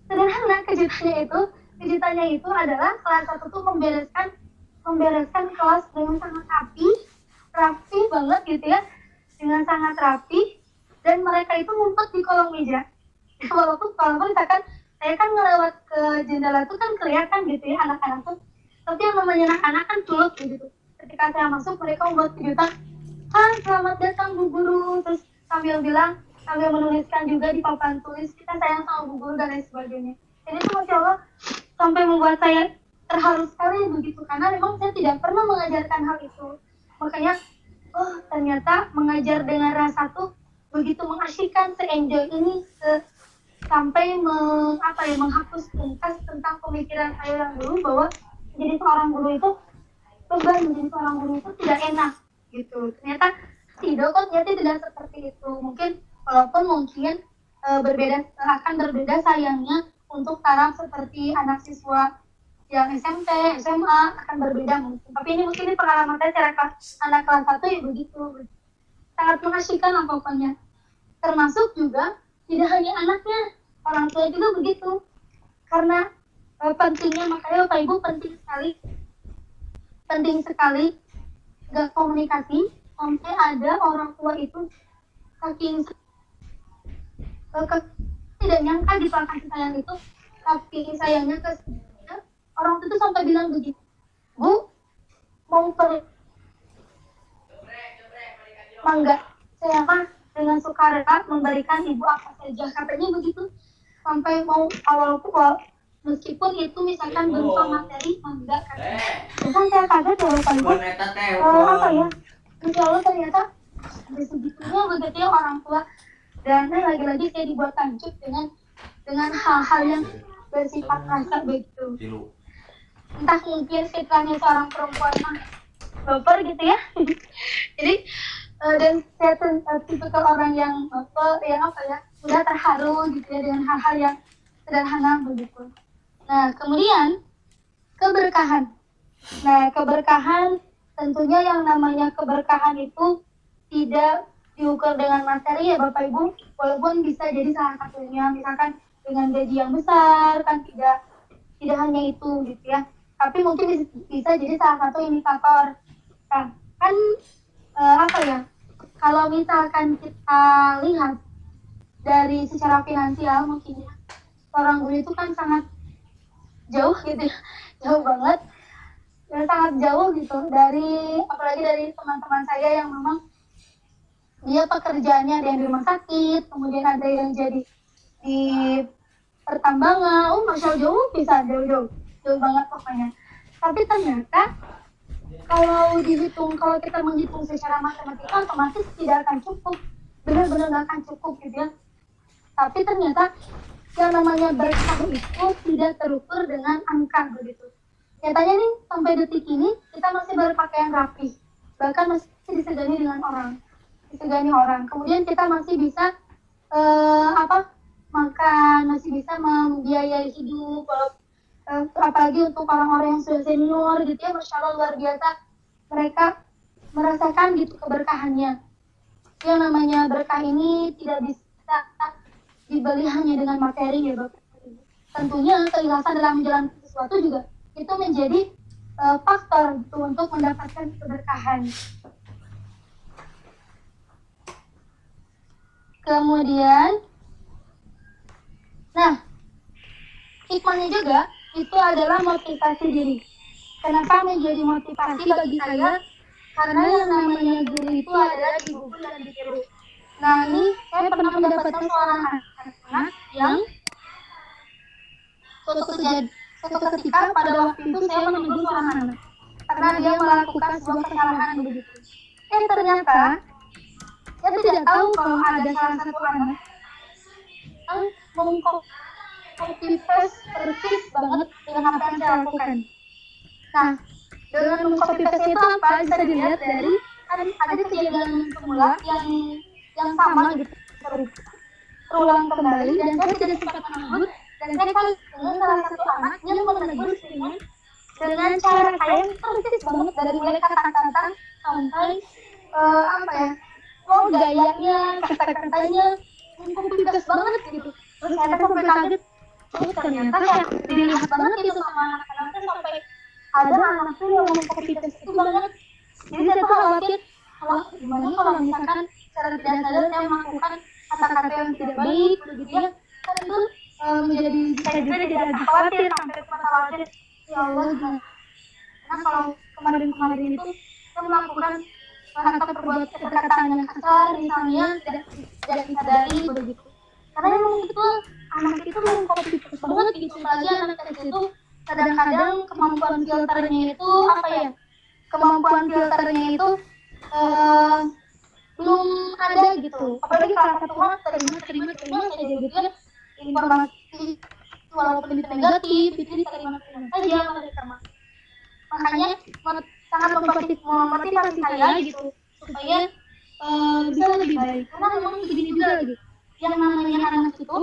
sederhana kejutannya itu adalah kelas 1 tuh membereskan kelas dengan sangat rapi banget gitu ya, dengan sangat rapi, dan mereka itu ngumpet di kolong meja. Walaupun misalkan saya kan ngelewat ke jendela itu kan kelihatan gitu ya anak-anak tuh, tapi yang namanya anak-anak kan culuk gitu. Ketika saya masuk mereka membuat kejutan, selamat datang Bu Guru, terus sambil menuliskan juga di papan tulis kita sayang sama Bu Guru dan lain sebagainya. Ini tuh Masya Allah sampai membuat saya terharu sekali begitu, karena memang saya tidak pernah mengajarkan hal itu. Makanya ternyata mengajar dengan rasa tuh begitu mengasyikkan, se-enjoy ini, sampai menghapus tuntas tentang pemikiran saya yang dulu bahwa menjadi seorang guru itu beban, menjadi seorang guru itu tidak enak gitu. Ternyata tidak seperti itu. Walaupun mungkin akan berbeda sayangnya untuk taraf seperti anak siswa yang SMP, SMA akan berbeda mungkin. Tapi ini mungkin pengalaman saya anak kelas 1 ya begitu. Sangat mengasyikkan lah pokoknya. Termasuk juga tidak hanya anaknya, orang tua juga begitu. Karena pentingnya, makanya Bapak Ibu penting sekali gak komunikasi, sampai ada orang tua itu saking tidak nyangka gitu akan kasih sayang itu, tapi sayangnya ke orang itu sampai bilang begitu, Bu, mau mangga, saya mah dengan sukarela memberikan ibu apa saja, katanya begitu. Sampai mau awal meskipun itu misalkan berupa materi, mangga katanya. Bukan saya kaget ya Bapak Ibu, Insya Allah ternyata sebetulnya begitu ya orang tua. Dan lagi-lagi saya dibuat takjub dengan hal-hal yang bersifat rasa begitu. Entah mungkin fitrahnya seorang perempuan mah baper gitu ya. Jadi dan saya tipikal orang yang mudah terharu gitu ya dengan hal-hal yang sederhana begitu. Nah kemudian keberkahan. Nah keberkahan tentunya yang namanya keberkahan itu tidak diukur dengan materi ya Bapak Ibu, walaupun bisa jadi salah satunya misalkan dengan gaji yang besar kan tidak hanya itu gitu ya, tapi mungkin bisa jadi salah satu indikator. Nah kan kalau misalkan kita lihat dari secara finansial mungkin ya, orang guru itu kan sangat jauh gitu ya, jauh banget dan sangat jauh gitu dari, apalagi dari teman-teman saya yang memang dia pekerjaannya ada yang di rumah sakit, kemudian ada yang jadi di pertambangan, Masya Allah jauh banget pokoknya. Tapi ternyata kalau kita menghitung secara matematika otomatis tidak akan cukup, benar-benar nggak akan cukup gitu ya. Tapi ternyata yang namanya berkah itu tidak terukur dengan angka begitu. Nyatanya nih sampai detik ini kita masih berpakaian rapi, bahkan masih disegani orang. Kemudian kita masih bisa makan, masih bisa membiayai hidup, apalagi untuk orang-orang yang sudah senior gitu ya, Masya Allah luar biasa mereka merasakan gitu keberkahannya. Yang namanya berkah ini tidak bisa dibeli hanya dengan materi ya Bapak. Tentunya keikhlasan dalam menjalankan sesuatu juga itu menjadi faktor gitu, untuk mendapatkan keberkahan. Kemudian, hikmahnya juga itu adalah motivasi diri. Kenapa menjadi motivasi bagi saya? Karena yang namanya guru itu adalah digugur dan ditiru. Nah ini saya pernah mendapatkan seorang anak yang suatu ketika pada waktu itu saya menegur seorang anak karena dia melakukan sebuah kesalahan begitu. Ternyata saya tidak tahu kalau ada salah satu anak yang mengcopy paste persis banget dengan apa yang saya lakukan. Nah, dengan mengcopy paste itu apa? Bisa dilihat dari ada kejadian semula yang sama gitu, terulang kembali, dan saya tidak sempat menegur, dan saya dengan salah satu anak yang menegur dengan cara saya yang persis banget dari mulai kata-kata sampai gayanya, kata-katanya copy paste banget gitu. Terus saya sampai kaget, ternyata ya dilihat banget itu sama anak-anaknya, sampai ada anaknya yang mengcopy paste itu banget. Jadi saya tuh khawatir, gimana kalau misalkan secara tidak sadar saya melakukan kata-kata yang tidak baik begitu ya, kan itu menjadi saya juga jadi agak khawatir sampai khawatir ya Allah gimana. Karena kalau kemarin-kemarin itu saya melakukan atau berbuat perkataan yang kasar misalnya tidak disadari begitu. Karena memang itu anak itu mengcopy paste banget gitu, apalagi anak kecil itu kadang-kadang kemampuan filternya itu apa ya? Kemampuan filternya itu belum ada gitu. Apalagi salah satu orang terima saja gitu ya informasi walaupun itu negatif itu diterima saja mereka mah. Makanya sangat memotivasi saya gitu supaya bisa lebih baik. Karena memang begini juga lagi, yang namanya anak itu,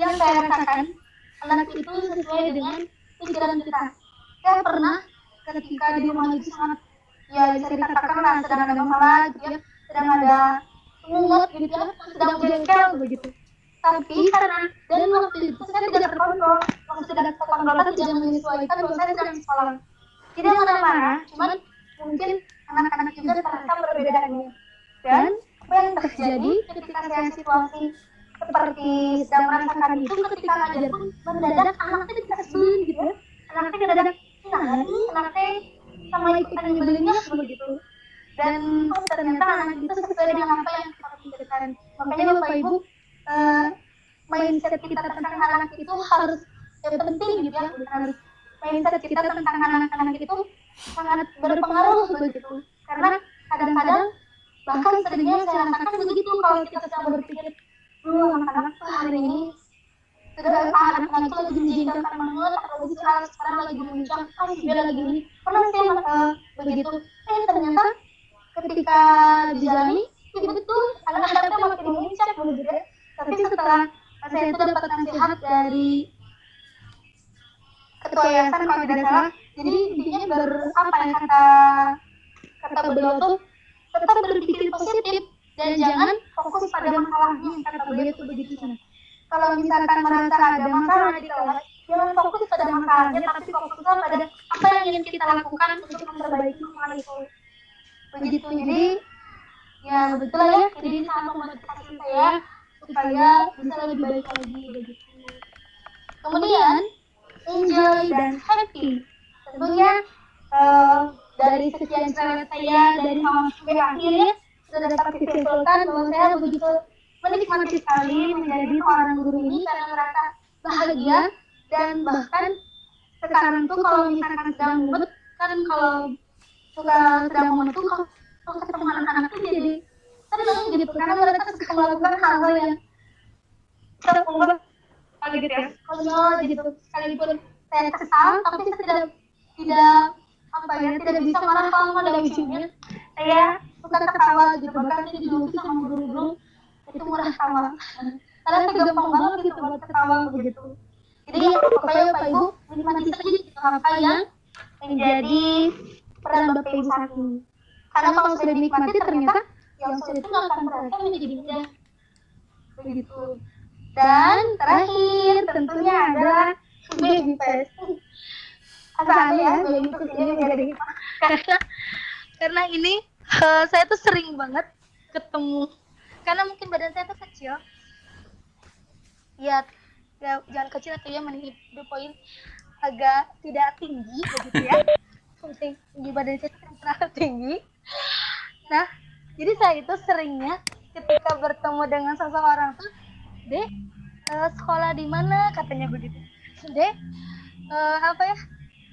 yang saya rasakan anak itu sesuai dengan pikiran kita. Saya pernah ketika di rumah itu sangat ya bisa dikatakan lah sedang ada masalah gitu ya, sedang ada mungut gitu ya, sedang jengkel begitu. Tapi karena dan waktu itu saya tidak terkontrol, waktu tidak terkontrol tidak menyesuaikan bahwa saya sedang sekolah. Tidak marah-marah, cuman mungkin anak-anak juga terasa perbedaannya. Dan apa yang terjadi ketika saya situasi seperti sedang merasakan itu, ketika ngajar pun mendadak anaknya dikasih gitu ya. Anaknya mendadak anaknya sama ikutan nyebelinnya begitu. Dan ternyata anak itu sesuai dengan apa yang kita pikirkan. Makanya Bapak Ibu, mindset kita tentang anak itu harus penting gitu ya, harus mindset kita tentang anak-anak itu sangat berpengaruh begitu. Karena kadang-kadang bahkan seringnya saya rasakan begitu kalau kita sedang berpikir anak-anak hari ini sudah anak-anak itu lagi menjengkelkan banget, apalagi sekarang lagi mengucap dia lagi ini pernah saya begitu. Ternyata ketika dijalani betul anak-anaknya makin mengucap begitu ya. Tapi setelah saya itu dapat nasihat dari ketua yayasan kalau tidak salah, jadi intinya kata beliau tuh tetap berpikir positif dan jangan fokus pada masalahnya, kata beliau itu begitu sana. Kalau misalkan merasa ada masalah di kelas, jangan fokus pada masalahnya, tapi fokuslah pada apa yang ingin kita lakukan untuk memperbaiki masalah itu. Begitu, jadi ya betul ya, jadi ini sangat memotivasi saya supaya bisa lebih baik lagi begitu. Kemudian enjoy dan happy. Tentunya dari sekian cerita saya dari awal sampai akhirnya sudah dapat disimpulkan bahwa saya begitu menikmati sekali menjadi seorang guru ini karena merasa bahagia dan bahkan sekarang tuh kalau misalkan sedang mood kan kalau sedang mood tuh kalau ketemu anak-anak tuh jadi senang gitu karena mereka suka melakukan hal-hal yang terpungut gitu ya, konyol gitu. Sekalipun saya kesal, tapi saya tidak bisa marah kalau ada ujungnya. Saya suka ketawa gitu, bahkan saya dijuluki sama guru-guru itu murah tawa. Karena saya gampang banget gitu buat ketawa begitu. Jadi pokoknya Bapak Ibu menikmati saja gitu apa yang menjadi peran Bapak Ibu saat ini. Karena kalau sudah dinikmati ternyata yang sulit itu akan terasa menjadi mudah. Begitu. Dan terakhir tentunya adalah baby face. Asalnya ya baby face ini menjadi karena ini saya tuh sering banget ketemu karena mungkin badan saya tuh kecil. Ya jangan kecil atau ya mending the point agak tidak tinggi begitu ya. Penting di badan saya terlalu tinggi. Nah, jadi saya itu seringnya ketika bertemu dengan seseorang tuh, Dek, sekolah di mana? Katanya begitu. Dek,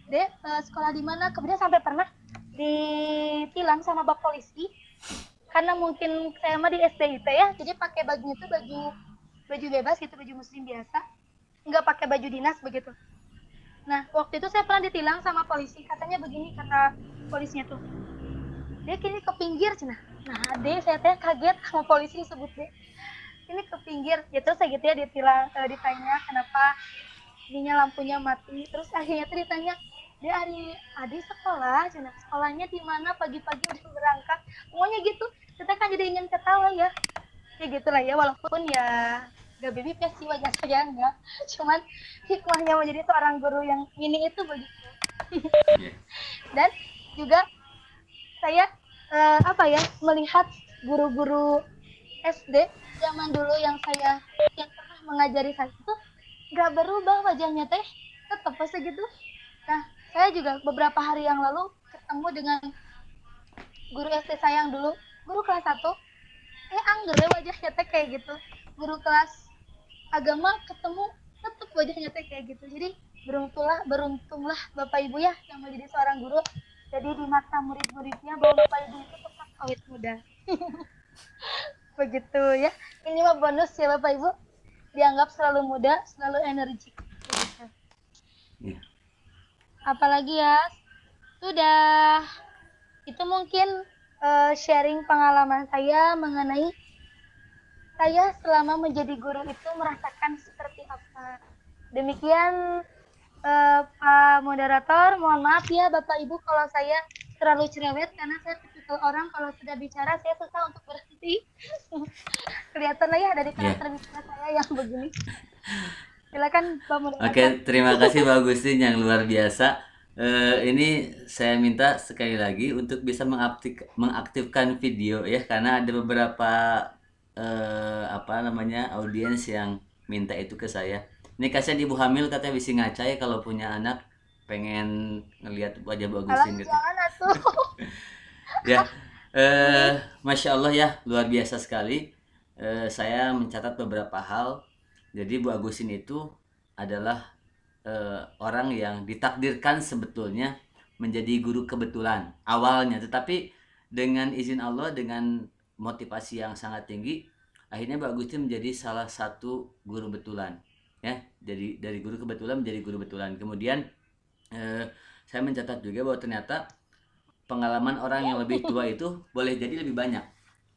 Dek, sekolah di mana? Kemudian sampai pernah ditilang sama bak polisi karena mungkin saya mah di SDIT ya, jadi pakai bajunya tuh baju bebas gitu, baju muslim biasa, nggak pakai baju dinas begitu. Nah, waktu itu saya pernah ditilang sama polisi, katanya begini kata polisinya tuh, Dek ini ke pinggir cina. Nah, Dek saya teh kaget sama polisi disebut Dek. Ini ke pinggir, ya terus saya gitu ya ditanya kenapa ininya lampunya mati, terus akhirnya tuh ditanya dia hari sekolah, cina sekolahnya di mana pagi-pagi udah berangkat, pokoknya gitu. Kita kan jadi ingin ketawa ya gitulah ya, walaupun ya gak baby face sih wajah saya enggak, cuman hikmahnya menjadi seorang guru yang ini itu begitu. Dan juga saya melihat guru-guru SD zaman dulu yang pernah mengajari saya itu nggak berubah wajahnya teh, tetap pas gitu. Nah, saya juga beberapa hari yang lalu ketemu dengan guru SD saya yang dulu, guru kelas 1, angger ya wajahnya teh kayak gitu. Guru kelas agama ketemu tetap wajahnya teh kayak gitu. Jadi beruntunglah Bapak Ibu ya yang menjadi seorang guru. Jadi di mata murid-muridnya bahwa Bapak Ibu itu tetap awet muda. Begitu ya. Ini mah bonus ya Bapak Ibu. Dianggap selalu muda, selalu energik. Begitu. Ya. Apalagi ya, sudah. Itu mungkin sharing pengalaman saya mengenai saya selama menjadi guru itu merasakan seperti apa. Demikian Pak Moderator, mohon maaf ya Bapak Ibu kalau saya terlalu cerewet karena saya tipikal orang kalau sudah bicara saya susah untuk berhenti. Kelihatan lah ya dari karakter bicara saya yang begini. Silakan Pak Moderator. Oke, terima kasih Pak Agustin yang luar biasa. Ini saya minta sekali lagi untuk bisa mengaktifkan video ya, karena ada beberapa audiens yang minta itu ke saya. Ini kasihan ibu hamil katanya bisa ngacai kalau punya anak pengen ngelihat wajah Bu Agustin gitu. Jangan atuh. Ya, Masya Allah ya, luar biasa sekali. Saya mencatat beberapa hal. Jadi Bu Agustin itu adalah orang yang ditakdirkan sebetulnya menjadi guru kebetulan awalnya, tetapi dengan izin Allah, dengan motivasi yang sangat tinggi, akhirnya Bu Agustin menjadi salah satu guru betulan ya. Jadi dari guru kebetulan menjadi guru betulan. Kemudian saya mencatat juga bahwa ternyata pengalaman orang yang lebih tua itu boleh jadi lebih banyak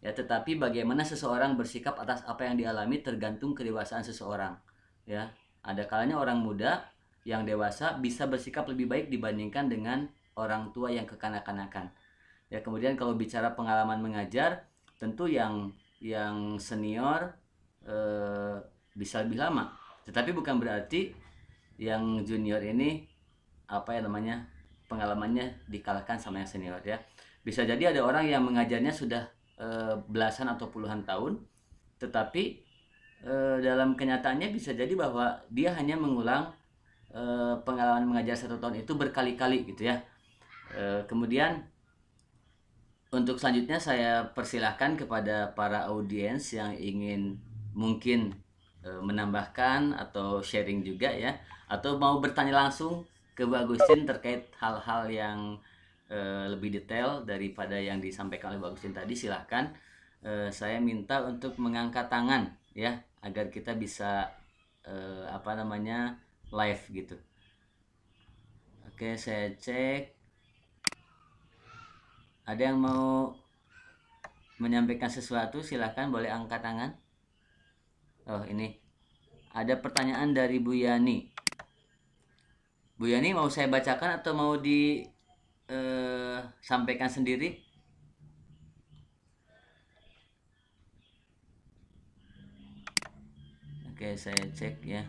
ya, tetapi bagaimana seseorang bersikap atas apa yang dialami tergantung kedewasaan seseorang ya. Ada kalanya orang muda yang dewasa bisa bersikap lebih baik dibandingkan dengan orang tua yang kekanak-kanakan ya. Kemudian kalau bicara pengalaman mengajar, tentu yang senior bisa lebih lama, tetapi bukan berarti yang junior ini pengalamannya dikalahkan sama yang senior ya. Bisa jadi ada orang yang mengajarnya sudah belasan atau puluhan tahun, tetapi dalam kenyataannya bisa jadi bahwa dia hanya mengulang pengalaman mengajar 1 tahun itu berkali-kali gitu ya. Kemudian untuk selanjutnya saya persilahkan kepada para audiens yang ingin mungkin menambahkan atau sharing juga ya, atau mau bertanya langsung ke Bu Agustin terkait hal-hal yang lebih detail daripada yang disampaikan oleh Bu Agustin tadi. Silahkan, saya minta untuk mengangkat tangan ya, agar kita bisa live gitu. Oke, saya cek. Ada yang mau menyampaikan sesuatu, silahkan, boleh angkat tangan. Oh, ini ada pertanyaan dari Bu Yani. Bu Yani, mau saya bacakan atau mau disampaikan sendiri? Oke, saya cek ya.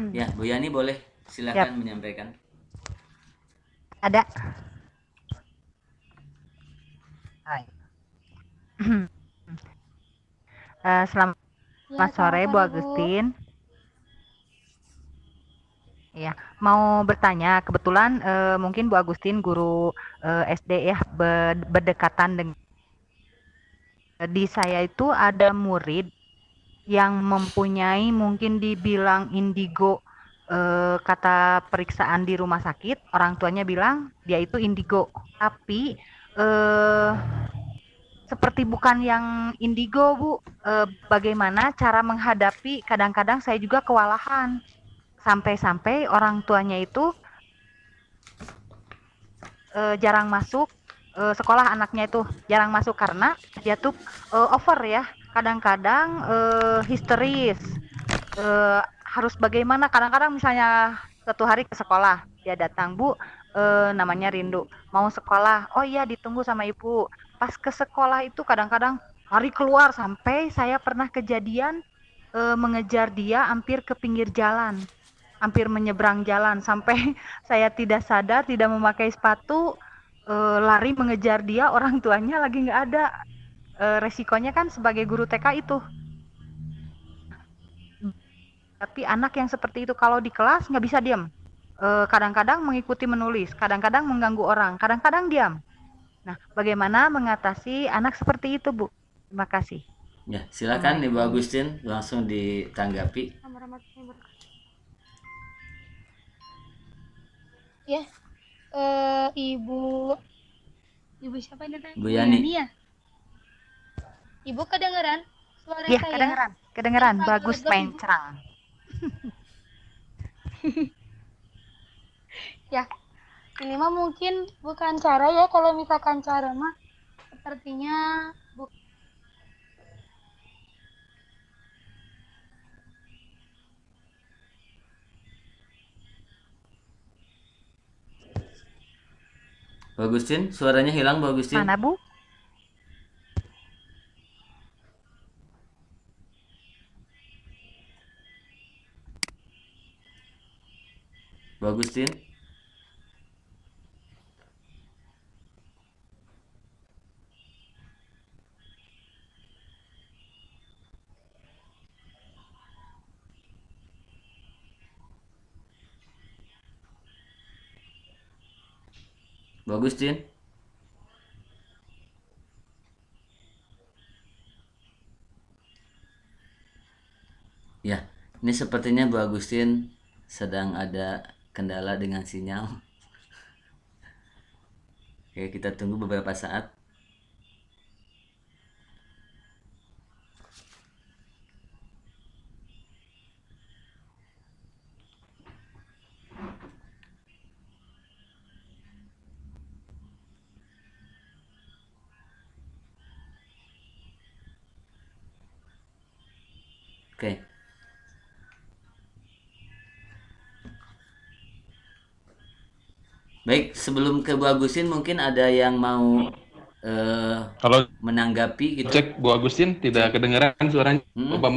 Ya, Bu Yani boleh, silakan menyampaikan. Ada. Hai. Selamat sore Bu Agustin. Ya, mau bertanya, kebetulan mungkin Bu Agustin guru SD ya, berdekatan dengan di saya itu ada murid yang mempunyai mungkin dibilang indigo, kata periksaan di rumah sakit, orang tuanya bilang dia itu indigo, tapi seperti bukan yang indigo Bu. Bagaimana cara menghadapi, kadang-kadang saya juga kewalahan, sampai-sampai orang tuanya itu jarang masuk sekolah, anaknya itu jarang masuk karena dia tuh over ya, kadang-kadang histeris, harus bagaimana. Kadang-kadang misalnya suatu hari ke sekolah, dia datang, Bu, namanya Rindu, mau sekolah, oh iya ditunggu sama ibu. Pas ke sekolah itu kadang-kadang lari keluar, sampai saya pernah kejadian mengejar dia hampir ke pinggir jalan, hampir menyeberang jalan, sampai saya tidak sadar, tidak memakai sepatu, lari mengejar dia, orang tuanya lagi nggak ada. Resikonya kan sebagai guru TK itu Tapi anak yang seperti itu kalau di kelas nggak bisa diam. Kadang-kadang mengikuti menulis, kadang-kadang mengganggu orang, kadang-kadang diam. Nah, bagaimana mengatasi anak seperti itu, Bu? Terima kasih. Ya, silakan Ibu Agustin langsung ditanggapi. Ya, Ibu siapa ini? Bu Yani. Ya. Ibu kedengeran suara Iya, saya? kedengeran. Pak, Bagus gelap-gelap, main Ibu. cerang. Ya, ini mah mungkin bukan cara ya, kalau misalkan cara mah sepertinya Bu Agustin, suaranya hilang Bu Agustin. Mana, Bu? Bu Agustin. Bu Agustin. Ya, ini sepertinya Bu Agustin sedang ada kendala dengan sinyal. Oke, kita tunggu beberapa saat. Oke. Baik, sebelum ke Bu Agustin mungkin ada yang mau Kalau menanggapi gitu. cek Bu Agustin tidak kedengaran suaranya. Bapak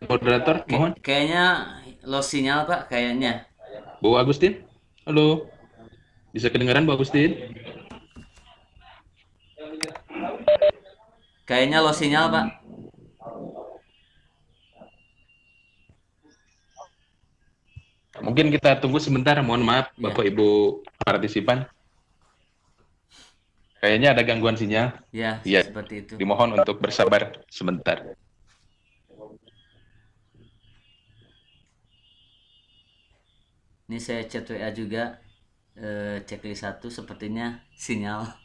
moderator, mohon. Kayaknya lost sinyal Pak, kayaknya. Bu Agustin, halo. Bisa kedengaran Bu Agustin? Kayaknya lost sinyal Pak. Mungkin kita tunggu sebentar, mohon maaf Bapak Ibu partisipan. Kayaknya ada gangguan sinyal. Ya, Iya, seperti itu. dimohon untuk bersabar sebentar. Ini saya chat WA juga, checklist 1 sepertinya sinyal.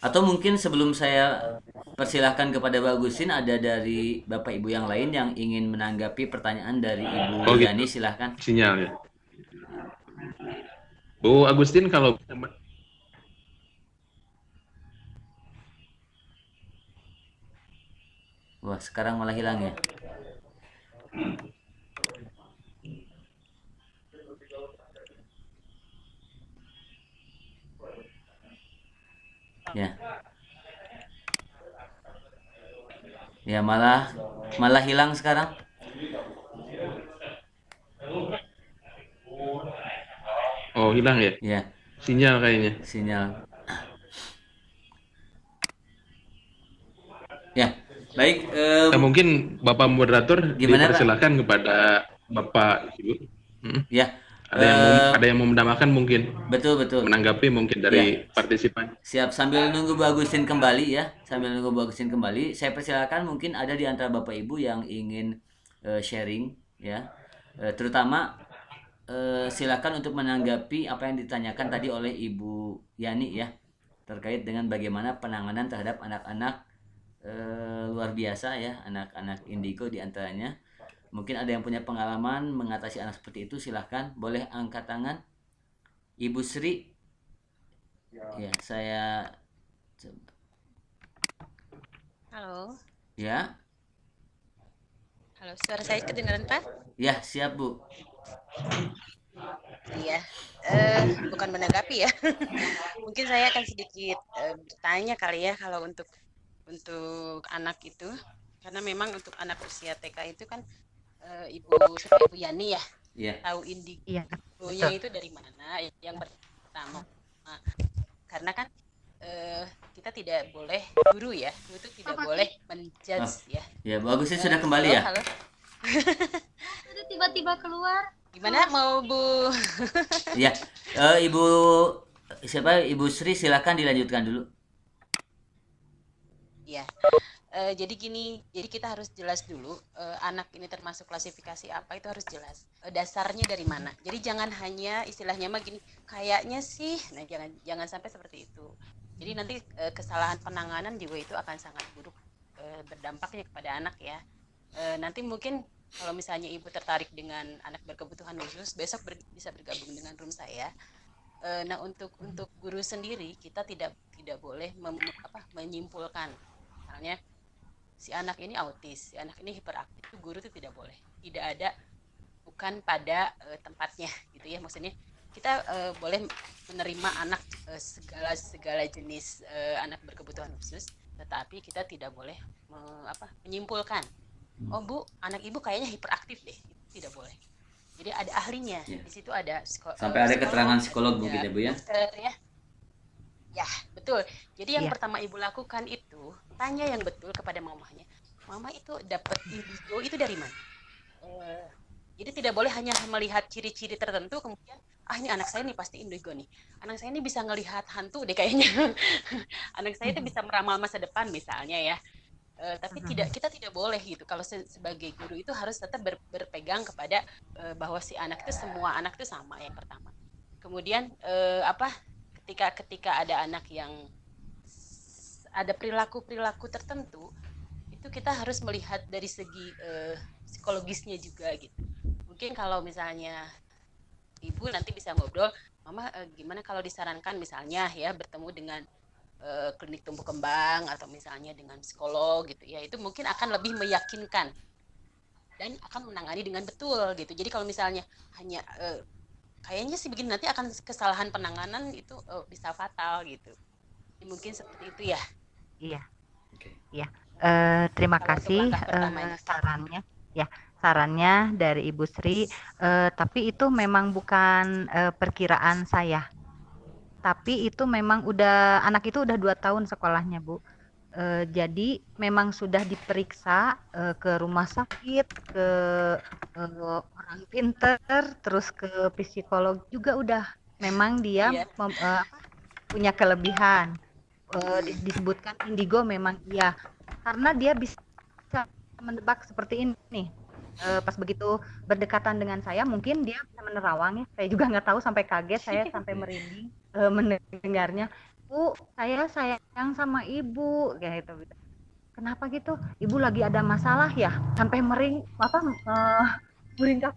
Atau mungkin sebelum saya persilahkan kepada Pak Agustin, ada dari Bapak Ibu yang lain yang ingin menanggapi pertanyaan dari Ibu Oh, gitu. Yani, silahkan. Sinyal ya. Bu Agustin kalau Wah, sekarang malah hilang ya. Ya. Ya, malah hilang sekarang. Oh, hilang ya? Ya, Sinyal kayaknya. sinyal. Ya, baik. Nah, mungkin Bapak moderator Gimana, Pak? dipersilakan kepada Bapak Ibu. Ya. Ada yang mau menambahkan mungkin. Betul. Menanggapi mungkin dari partisipan. Siap, sambil nunggu Bu Agustin kembali ya. Saya persilakan, mungkin ada di antara Bapak Ibu yang ingin sharing ya. Terutama silakan untuk menanggapi apa yang ditanyakan tadi oleh Ibu Yani ya, terkait dengan bagaimana penanganan terhadap anak-anak luar biasa ya, anak-anak indigo di antaranya. Mungkin ada yang punya pengalaman mengatasi anak seperti itu, silahkan, boleh angkat tangan. Ibu Sri. Ya, saya coba. Halo. Ya. Halo, suara saya kedengaran, Pak? Ya, siap, Bu. Iya. Bukan menanggapi ya. Mungkin saya akan sedikit bertanya kali ya, kalau untuk anak itu, karena memang untuk anak usia TK itu kan Ibu Yani ya. Iya. Tahu indigonya Iya. itu dari mana? Yang pertama. Nah, karena kan kita tidak boleh guru itu tidak boleh menjudge ya. Ya, Bu Agustin sudah kembali ya? Halo. Sudah tiba-tiba keluar. Gimana mau Bu? Ya, Ibu Sri silakan dilanjutkan dulu. Ya. Jadi gini, jadi kita harus jelas dulu anak ini termasuk klasifikasi apa itu harus jelas. Dasarnya dari mana. Jadi jangan hanya istilahnya mah gini, kayaknya sih, nah jangan sampai seperti itu. Jadi nanti kesalahan penanganan juga itu akan sangat buruk berdampaknya kepada anak ya. Nanti mungkin kalau misalnya ibu tertarik dengan anak berkebutuhan khusus, besok bisa bergabung dengan room saya. Nah untuk guru sendiri kita tidak boleh menyimpulkan, misalnya si anak ini autis, si anak ini hiperaktif, itu guru itu tidak boleh. Tidak ada, bukan pada tempatnya gitu ya. Maksudnya kita boleh menerima anak segala jenis anak berkebutuhan khusus, tetapi kita tidak boleh menyimpulkan. Oh Bu, anak ibu kayaknya hiperaktif deh. Itu tidak boleh. Jadi ada ahlinya. Ya. Di situ ada Sampai ada keterangan psikolog begitu ya, Bu ya? Dokter, ya. Ya, betul. Jadi yang Iya. pertama ibu lakukan itu tanya yang betul kepada mamanya. Mama itu dapat indigo itu dari mana? Jadi tidak boleh hanya melihat ciri-ciri tertentu kemudian ini anak saya nih pasti indigo nih. Anak saya ini bisa ngelihat hantu deh kayaknya. Anak saya itu bisa meramal masa depan misalnya ya. Tapi kita tidak boleh gitu. Kalau sebagai guru itu harus tetap berpegang kepada bahwa si anak itu semua anak itu sama yang pertama. Kemudian ketika ada anak yang ada perilaku tertentu, itu kita harus melihat dari segi psikologisnya juga gitu. Mungkin kalau misalnya ibu nanti bisa ngobrol, Mama gimana kalau disarankan misalnya ya bertemu dengan klinik tumbuh kembang atau misalnya dengan psikolog gitu ya, itu mungkin akan lebih meyakinkan dan akan menangani dengan betul gitu. Jadi kalau misalnya hanya kayaknya sih begini, nanti akan kesalahan penanganan itu bisa fatal gitu. Jadi mungkin seperti itu ya. Iya. Oke. Iya. Terima Kalau untuk kasih langkah pertamanya. sarannya. Ya, sarannya dari Ibu Sri. Tapi itu memang bukan perkiraan saya. Tapi itu memang anak itu udah 2 tahun sekolahnya, Bu. Jadi memang sudah diperiksa ke rumah sakit, ke orang pinter, terus ke psikolog juga udah. Memang dia Iya. punya kelebihan. Disebutkan indigo memang iya. Karena dia bisa menebak seperti ini. Pas begitu berdekatan dengan saya, mungkin dia bisa menerawang ya. Saya juga nggak tahu, sampai kaget, saya sampai merinding mendengarnya. Bu, saya sayang sama ibu, kayak gitu. Kenapa gitu? Ibu lagi ada masalah ya? Sampai meringkak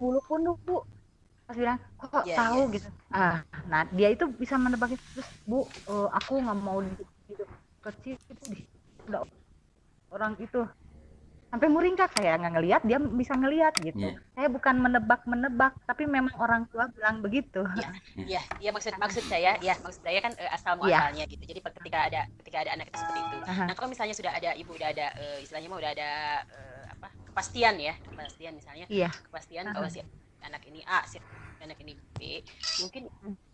bulu pun Bu. Pas bilang, kok Iya, tahu iya. gitu. Nah dia itu bisa menebak itu. Terus Bu, aku nggak mau hidup kecil itu di orang itu. Sampai muringkak, saya nggak ngelihat, dia bisa ngelihat gitu. Iya. Saya bukan menebak, tapi memang orang tua bilang begitu. Ya maksud saya kan asal muasalnya gitu. Jadi ketika ada anak itu seperti itu. Aha. Nah kalau misalnya sudah ada ibu udah ada istilahnya mah udah ada kepastian misalnya Iya. kepastian bahwa si anak ini A, si anak ini B, mungkin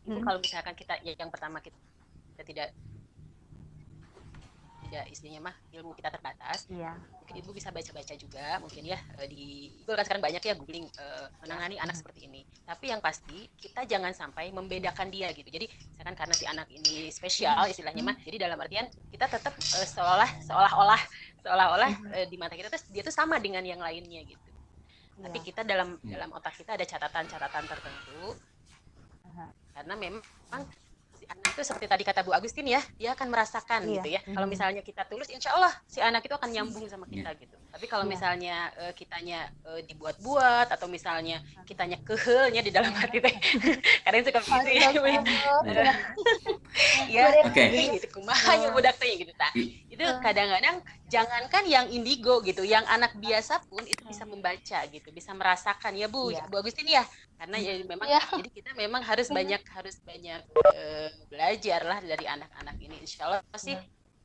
ibu kalau misalkan kita yang pertama kita tidak istilahnya mah ilmu kita terbatas, Iya. mungkin ibu bisa baca-baca juga mungkin ya di Google kan sekarang banyak ya googling menangani anak seperti ini. Tapi yang pasti kita jangan sampai membedakan dia gitu. Jadi misalkan karena si anak ini spesial istilahnya mah, jadi dalam artian kita tetap seolah-olah di mata kita tuh dia tuh sama dengan yang lainnya gitu. Tapi kita dalam otak kita ada catatan tertentu. Karena memang si anak itu seperti tadi kata Bu Agustin ya, dia akan merasakan gitu ya. Kalau misalnya kita tulus, insya Allah si anak itu akan nyambung sama kita gitu. Tapi kalau misalnya kitanya dibuat-buat atau misalnya kitanya kehelnya di dalam hati teh, kadang suka gitu ya. Ya, gitu kumahanya budak teh gitu ta. Itu kadang-kadang jangankan yang indigo gitu, yang anak biasa pun itu bisa membaca gitu, bisa merasakan ya Bu Agustin ya. Karena ya memang jadi kita memang harus banyak belajar lah dari anak-anak ini. Insya Allah sih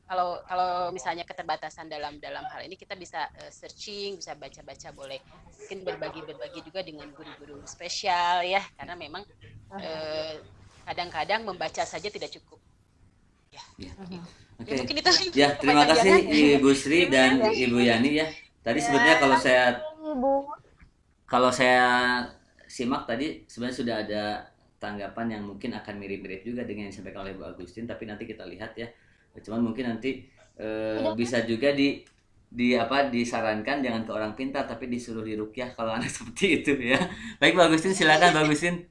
kalau misalnya keterbatasan dalam hal ini kita bisa searching, bisa baca-baca, boleh mungkin berbagi juga dengan guru-guru spesial ya, karena memang kadang-kadang membaca saja tidak cukup. Ya, Ya. Mhm. Oke. Ya mungkin itu Ya, terima kasih kepanjangan. Ibu Sri dan Ibu Yani ya. Tadi sebenarnya Ibu. kalau saya simak tadi sebenarnya sudah ada tanggapan yang mungkin akan mirip-mirip juga dengan yang disampaikan oleh Bu Agustin, tapi nanti kita lihat ya. Cuman mungkin nanti bisa juga disarankan jangan ke orang pintar tapi disuruh diruqyah kalau anak seperti itu ya. Baik Bu Agustin, silakan Bu Agustin.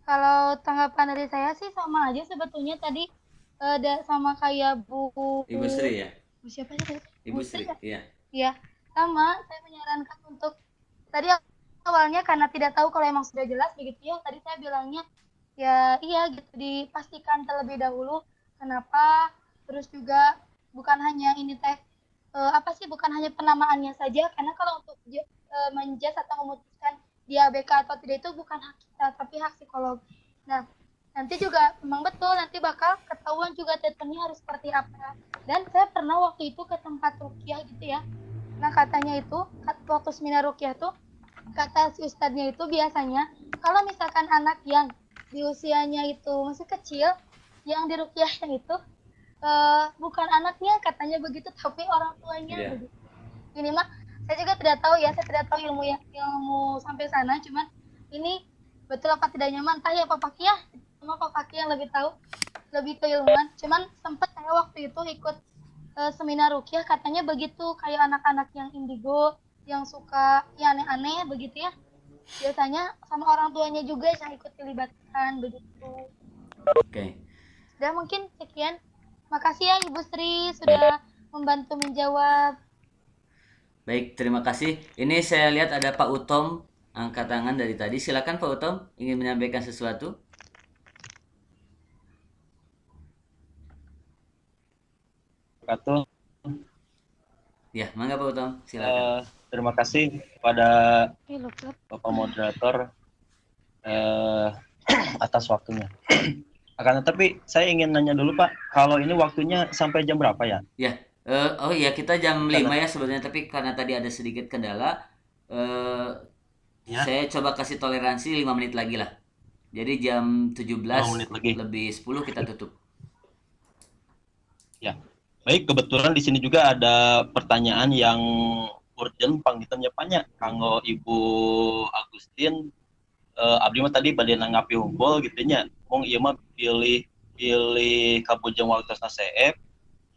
Kalau tanggapan dari saya sih sama aja sebetulnya tadi sama kayak Ibu Sri ya. Bu siapa sih tadi? Ibu Bu Sri, ya? iya. Iya, sama. Saya menyarankan untuk tadi awalnya karena tidak tahu kalau emang sudah jelas begitu ya. Tadi saya bilangnya ya iya gitu dipastikan terlebih dahulu kenapa. Terus juga bukan hanya ini teh apa sih bukan hanya penamaannya saja karena kalau untuk menjudge atau memutuskan dia ABK atau tidak itu bukan hak kita tapi hak psikolog. Nah, nanti juga memang betul nanti bakal ketahuan juga treatmentnya harus seperti apa. Dan saya pernah waktu itu ke tempat ruqyah gitu ya. Nah, katanya itu waktu seminar ruqyah tuh kata si ustadznya itu biasanya kalau misalkan anak yang di usianya itu masih kecil yang diruqyahnya itu bukan anaknya katanya begitu tapi orang tuanya Iya. begitu. Ini mah saya juga tidak tahu ya, saya tidak tahu ilmu sampai sana, cuman ini betul apa tidak nyaman, entah ya Pak Paki ya, sama Pak Paki yang lebih tahu, lebih keilmuan. Cuman sempat saya waktu itu ikut seminar ruqyah katanya begitu kayak anak-anak yang indigo, yang suka yang aneh-aneh begitu ya. Biasanya sama orang tuanya juga yang ikut dilibatkan begitu. Oke. Dan mungkin sekian. Makasih ya Ibu Sri sudah membantu menjawab. Baik, terima kasih. Ini saya lihat ada Pak Utom angkat tangan dari tadi. Silakan Pak Utom, ingin menyampaikan sesuatu. Wabarakatuh. Ya, mangga Pak Utom, silakan. Terima kasih kepada Bapak Moderator atas waktunya. Akan tetapi saya ingin nanya dulu Pak, kalau ini waktunya sampai jam berapa ya? Ya, oh ya kita jam 5 ya sebenarnya, tapi karena tadi ada sedikit kendala, Ya. saya coba kasih toleransi 5 menit lagi lah. Jadi jam 17 5 menit lagi. lebih 10 kita tutup. Ya. Baik, kebetulan di sini juga ada pertanyaan yang urgent panggitannya banyak. Kanggo Ibu Agustin, abdi mah tadi bade nanggapi hunkul gitu nya. Mung ieu mah pilih kabujeng waktosna seep.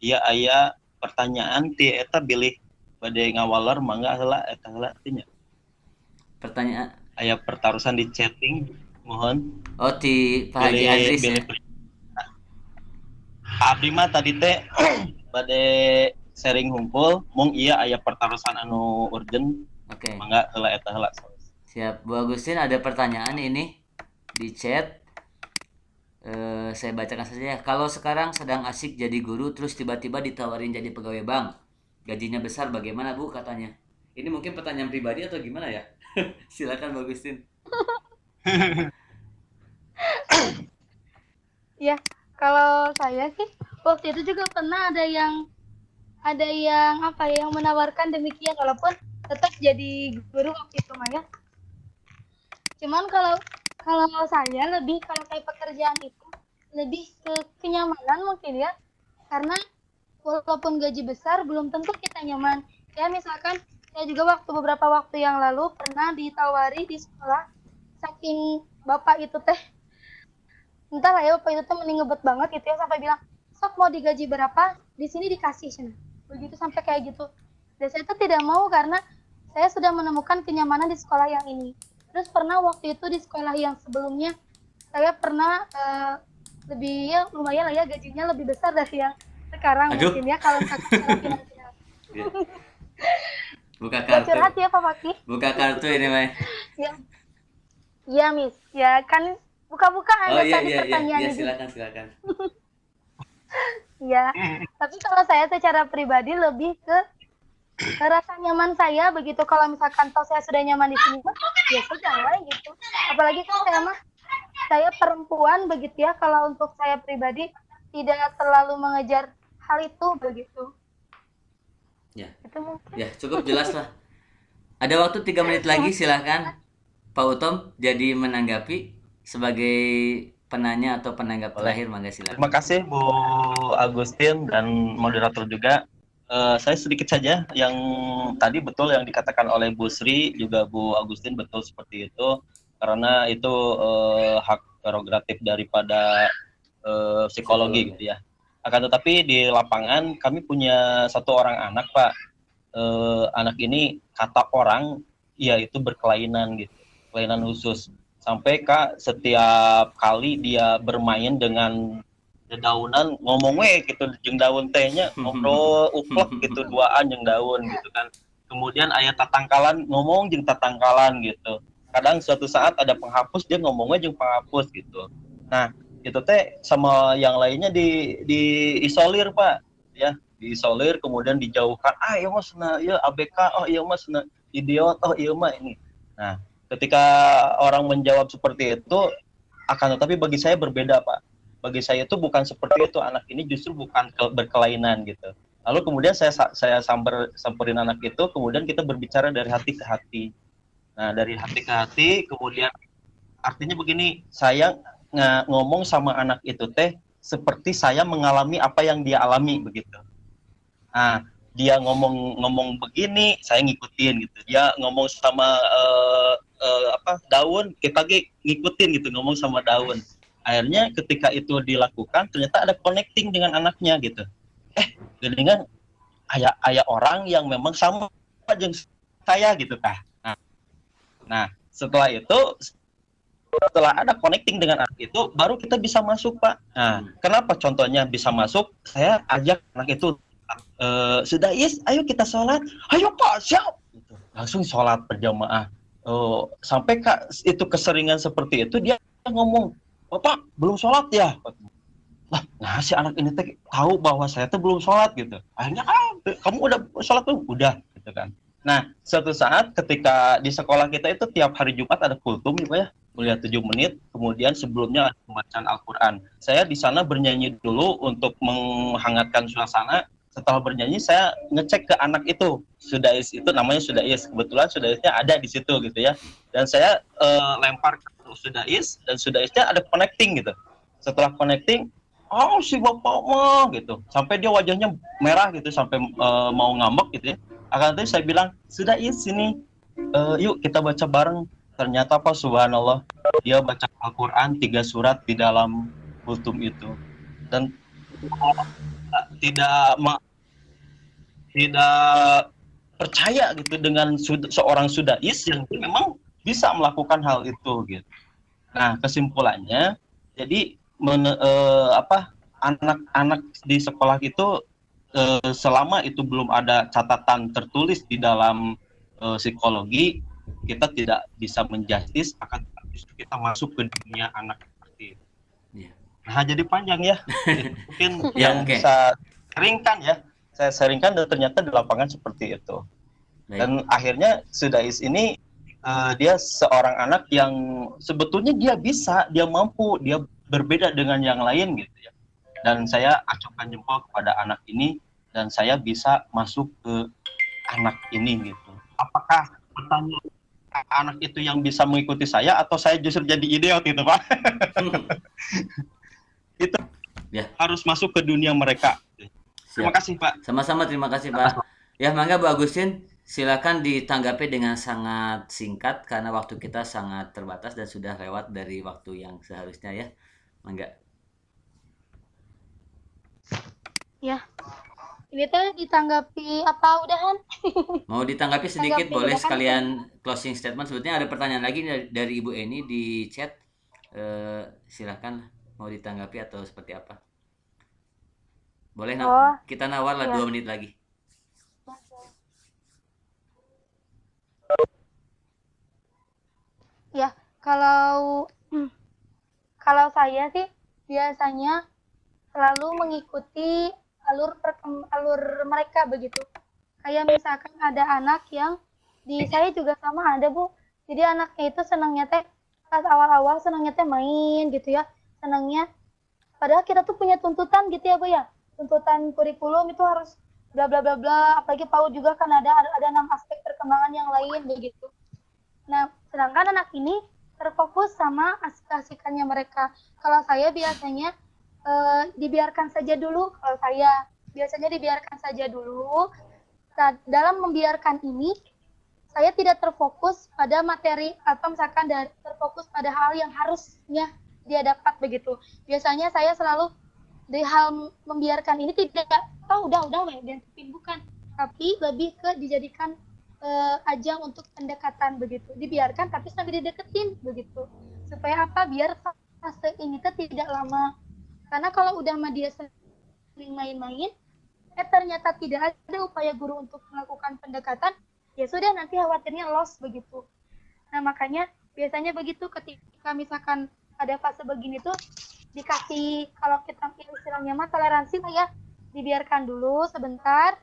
Ieu aya pertanyaan ti eta bilih bade ngawaler mangga heula eta heula teh nya. Pertanyaan, Aya pertarusan di chatting, mohon. oh ti Pak Haji Andris ya. Abdi mah tadi teh bade sharing hunkul, mung ieu aya pertarusan anu urgent, Oke, mangga heula eta heula. siap. Bu Agustin ada pertanyaan ini di chat. Saya bacakan saja ya. Kalau sekarang sedang asik jadi guru terus tiba-tiba ditawarin jadi pegawai bank, gajinya besar bagaimana Bu katanya? Ini mungkin pertanyaan pribadi atau gimana ya? Silakan Bu Agustin. Ya, kalau saya sih waktu itu juga pernah ada yang apa ya yang menawarkan demikian walaupun tetap jadi guru waktu itu Maya. Cuman kalau saya lebih kalau kayak pekerjaan itu lebih ke kenyamanan mungkin ya. Karena walaupun gaji besar belum tentu kita nyaman. Ya misalkan saya juga beberapa waktu yang lalu pernah ditawari di sekolah saking bapak itu teh entahlah ya bapak itu tuh ngebet banget gitu ya sampai bilang sok mau digaji berapa di sini dikasih sana begitu sampai kayak gitu dan saya tuh tidak mau karena saya sudah menemukan kenyamanan di sekolah yang ini. Terus pernah waktu itu di sekolah yang sebelumnya saya pernah lebih ya lumayan lah ya gajinya lebih besar dari yang sekarang. Aduh. Mungkin ya kalau misalkan secara finansial. Buka Gak kartu. curhat ya Pak Fakih. Buka kartu ini, Mai. Ya. Iya, Miss. Ya kan buka-bukaan Oh ya iya tadi iya iya, pertanyaan iya itu. silakan. Iya. Tapi kalau saya secara pribadi lebih ke rasa nyaman saya begitu. Kalau misalkan toh saya sudah nyaman di sini, ya sudah lah gitu. Apalagi kan saya perempuan begitu ya. Kalau untuk saya pribadi tidak terlalu mengejar hal itu begitu. Ya. Itu mungkin. Ya, cukup jelas lah. Ada waktu 3 menit lagi, silahkan Pak Utom jadi menanggapi sebagai penanya atau penanggap Boleh. terakhir, mangga silakan. Terima kasih Bu Agustin dan moderator juga. Saya sedikit saja yang tadi betul yang dikatakan oleh Bu Sri juga Bu Agustin betul seperti itu, karena itu hak prerogatif daripada psikologi gitu ya. Akan tetapi di lapangan kami punya satu orang anak Pak. Anak ini kata orang ya itu berkelainan gitu, kelainan khusus. Sampai Kak setiap kali dia bermain dengan dedaunan ngomong gitu jeung daun tehnya ngobrol uplek gitu duaan jeung daun gitu kan. Kemudian aya tatangkalan ngomong jeung tatangkalan gitu. Kadang suatu saat ada penghapus dia ngomongnya jeung penghapus gitu. Nah, itu teh sama yang lainnya diisolir Pak ya, diisolir kemudian dijauhkan. Ieu mah cenah ieu ABK, oh ieu mah cenah idiot, oh ieu mah ini. Nah, ketika orang menjawab seperti itu akan tetapi bagi saya berbeda Pak. Bagi saya itu bukan seperti itu, anak ini justru bukan berkelainan gitu. Lalu kemudian saya samperin anak itu, kemudian kita berbicara dari hati ke hati. Nah, dari hati ke hati, kemudian artinya begini, saya ngomong sama anak itu teh seperti saya mengalami apa yang dia alami begitu. Nah, dia ngomong begini, saya ngikutin gitu. Dia ngomong sama daun, kita ngikutin gitu, ngomong sama daun. Akhirnya ketika itu dilakukan ternyata ada connecting dengan anaknya gitu. Geningan aya orang yang memang sama jeung saya gitu Kak. Nah, setelah itu setelah ada connecting dengan anak itu baru kita bisa masuk Pak. Nah, kenapa contohnya bisa masuk? Saya ajak anak itu sudah ayo kita sholat. Ayo Pak, siap. Gitu. Langsung sholat berjamaah. Sampai Kak itu keseringan seperti itu dia ngomong, Bapak belum sholat ya? Nah si anak ini teh tahu bahwa saya tuh belum sholat gitu. Akhirnya kamu udah sholat belum? Udah gitu kan. Nah suatu saat ketika di sekolah kita itu tiap hari Jumat ada kultum ya, kuliah 7 menit. Kemudian sebelumnya ada pembacaan Al-Quran. Saya di sana bernyanyi dulu untuk menghangatkan suasana. Setelah bernyanyi saya ngecek ke anak itu, Sudais itu namanya Sudais. Kebetulan Sudaisnya ada di situ gitu ya. Dan saya lempar ke Sudais dan Sudaisnya ada connecting gitu. Setelah connecting, si bapak mah gitu. Sampai dia wajahnya merah gitu sampai mau ngambek gitu ya. Akan tadi saya bilang, Sudais sini, yuk kita baca bareng. Ternyata Pak subhanallah dia baca Al-Quran 3 surat di dalam kultum itu. Dan tidak percaya gitu dengan seorang sudais yang memang bisa melakukan hal itu gitu. Nah, kesimpulannya jadi anak-anak di sekolah itu selama itu belum ada catatan tertulis di dalam psikologi, kita tidak bisa menjustis, akan justru kita masuk ke dunia anak seperti itu. Nah, jadi panjang ya. Mungkin yang bisa seringkan ya. Saya seringkan dan ternyata di lapangan seperti itu. Baik. Dan akhirnya Sudais ini dia seorang anak yang sebetulnya dia bisa, dia mampu, dia berbeda dengan yang lain gitu ya. Dan saya acungkan jempol kepada anak ini dan saya bisa masuk ke anak ini gitu. Apakah pertanyaan anak itu yang bisa mengikuti saya atau saya justru jadi idiot gitu Pak? Itu ya. Harus masuk ke dunia mereka. Terima kasih Pak. Sama-sama, terima kasih Pak. Ya, mangga Bu Agustin, silakan ditanggapi dengan sangat singkat karena waktu kita sangat terbatas dan sudah lewat dari waktu yang seharusnya ya. Mangga. Ya. Ini teh ditanggapi apa udahan? Mau ditanggapi sedikit boleh sekalian closing statement. Sebetulnya ada pertanyaan lagi dari Ibu Eni di chat. Silakan mau ditanggapi atau seperti apa? Boleh kita nawar lah 2 menit lagi. Ya, kalau saya sih biasanya selalu mengikuti alur mereka begitu. Kayak misalkan ada anak yang saya juga sama ada Bu. Jadi anaknya itu senangnya teh pas awal-awal senangnya teh main gitu ya. Senangnya padahal kita tuh punya tuntutan gitu ya Bu ya. Tuntutan kurikulum itu harus bla bla bla bla, apalagi PAUD juga kan ada 6 aspek perkembangan yang lain begitu. Nah, sedangkan anak ini terfokus sama asik-asikannya mereka. Kalau saya biasanya dibiarkan saja dulu. Kalau saya biasanya dibiarkan saja dulu. Dalam membiarkan ini, saya tidak terfokus pada materi atau misalkan terfokus pada hal yang harusnya dia dapat begitu. Biasanya saya selalu di hal membiarkan ini tidak, udah diantepin, bukan. Tapi lebih ke dijadikan ajang untuk pendekatan begitu. Dibiarkan tapi sambil dideketin begitu. Supaya apa? Biar fase ini tidak lama. Karena kalau udah sama dia sering main-main, ternyata tidak ada upaya guru untuk melakukan pendekatan, ya sudah nanti khawatirnya lost begitu. Nah makanya biasanya begitu ketika misalkan ada fase begini tuh dikasih, kalau kita istilahnya mah toleransi lah ya, dibiarkan dulu sebentar,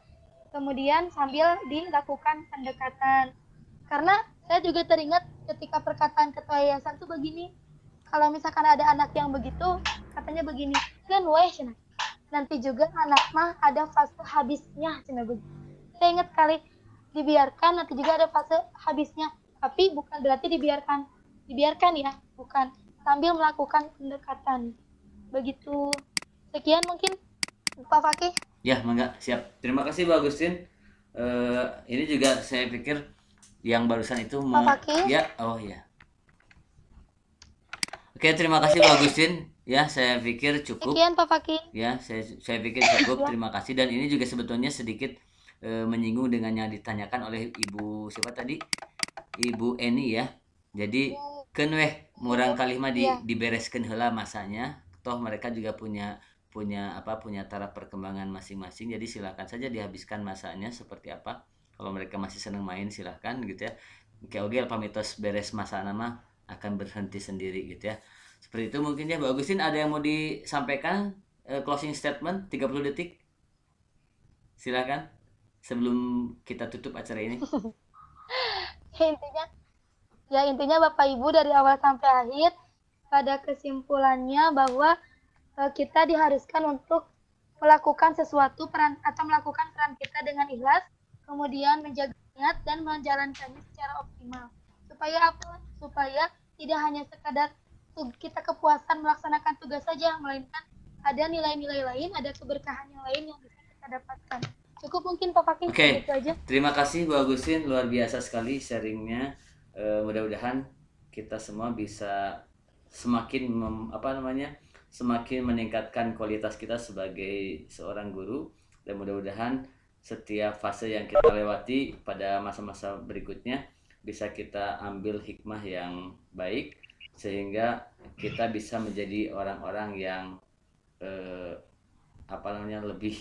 kemudian sambil dilakukan pendekatan. Karena saya juga teringat ketika perkataan ketua yayasan tuh begini, kalau misalkan ada anak yang begitu, katanya begini, kan weh, nanti juga anak mah ada fase habisnya, cina begitu. Saya ingat kali dibiarkan nanti juga ada fase habisnya, tapi bukan berarti dibiarkan ya, bukan, sambil melakukan pendekatan begitu. Sekian mungkin Pak Fakih. Ya, mangga, siap. Terima kasih Pak Agustin. Ini juga saya pikir yang barusan itu Pak Fakih. ya, oh ya. Oke, terima kasih Pak Agustin. Ya, saya pikir cukup. Sekian Pak Fakih. Ya, saya pikir cukup. Terima kasih. Dan ini juga sebetulnya sedikit menyinggung dengan yang ditanyakan oleh Ibu siapa tadi? Ibu Eni ya. Jadi keun weh murang kali mah dibereskeun heula masanya. Toh mereka juga punya taraf perkembangan masing-masing. Jadi silakan saja dihabiskan masanya seperti apa. Kalau mereka masih senang main silahkan gitu ya. Oke, pamitos beres masa nama akan berhenti sendiri gitu ya. Seperti itu mungkin ya. Mbak Agustin, ada yang mau disampaikan closing statement 30 detik? Silakan sebelum kita tutup acara ini. Intinya Bapak Ibu dari awal sampai akhir pada kesimpulannya bahwa kita diharuskan untuk melakukan sesuatu melakukan peran kita dengan ikhlas, kemudian menjaga niat dan menjalankannya secara optimal. Supaya apa? Supaya tidak hanya sekadar kita kepuasan melaksanakan tugas saja, melainkan ada nilai-nilai lain, ada keberkahan yang lain yang bisa kita dapatkan. Cukup mungkin Pak Fakih. Oke. Itu aja. Terima kasih Bu Agustin, luar biasa sekali sharingnya. Mudah-mudahan kita semua bisa semakin semakin meningkatkan kualitas kita sebagai seorang guru, dan mudah-mudahan setiap fase yang kita lewati pada masa-masa berikutnya bisa kita ambil hikmah yang baik sehingga kita bisa menjadi orang-orang yang lebih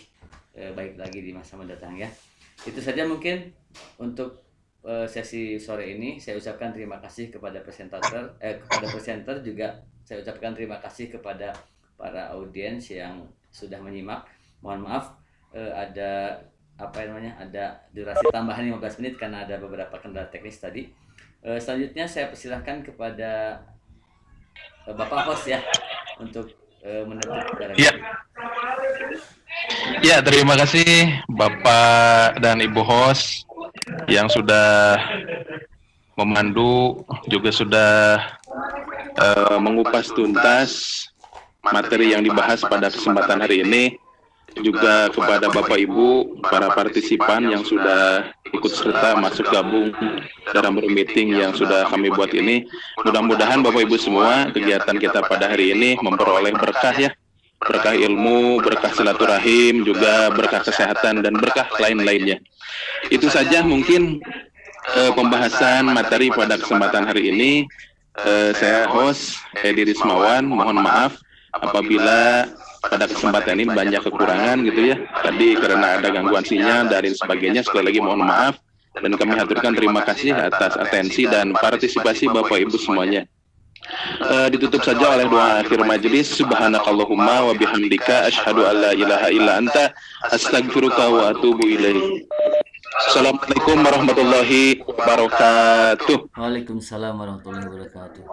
baik lagi di masa mendatang ya. Itu saja mungkin untuk sesi sore ini. Saya ucapkan terima kasih kepada presenter juga. Saya ucapkan terima kasih kepada para audiens yang sudah menyimak. Mohon maaf ada durasi tambahan 15 menit karena ada beberapa kendala teknis tadi. Selanjutnya saya persilahkan kepada Bapak host ya untuk menutup acara. Ya, terima kasih Bapak dan Ibu host yang sudah memandu, juga sudah mengupas tuntas materi yang dibahas pada kesempatan hari ini. Juga kepada Bapak Ibu, para partisipan yang sudah ikut serta masuk gabung dalam room meeting yang sudah kami buat ini. Mudah-mudahan Bapak Ibu semua kegiatan kita pada hari ini memperoleh berkah ya. Berkah ilmu, berkah silaturahim, juga berkah kesehatan dan berkah lain-lainnya. Itu saja mungkin pembahasan materi pada kesempatan hari ini. Saya host Edi Rismawan, mohon maaf apabila pada kesempatan ini banyak kekurangan gitu ya. Tadi karena ada gangguan sinyal dan sebagainya, sekali lagi mohon maaf. Dan kami haturkan terima kasih atas atensi dan partisipasi Bapak Ibu semuanya. Ditutup saja oleh doa akhir majelis. Subhanakallahumma wa bihamdika asyhadu an la ilaha illa anta astaghfiruka wa atubu ilaik. Assalamualaikum warahmatullahi wabarakatuh. Waalaikumsalam warahmatullahi wabarakatuh.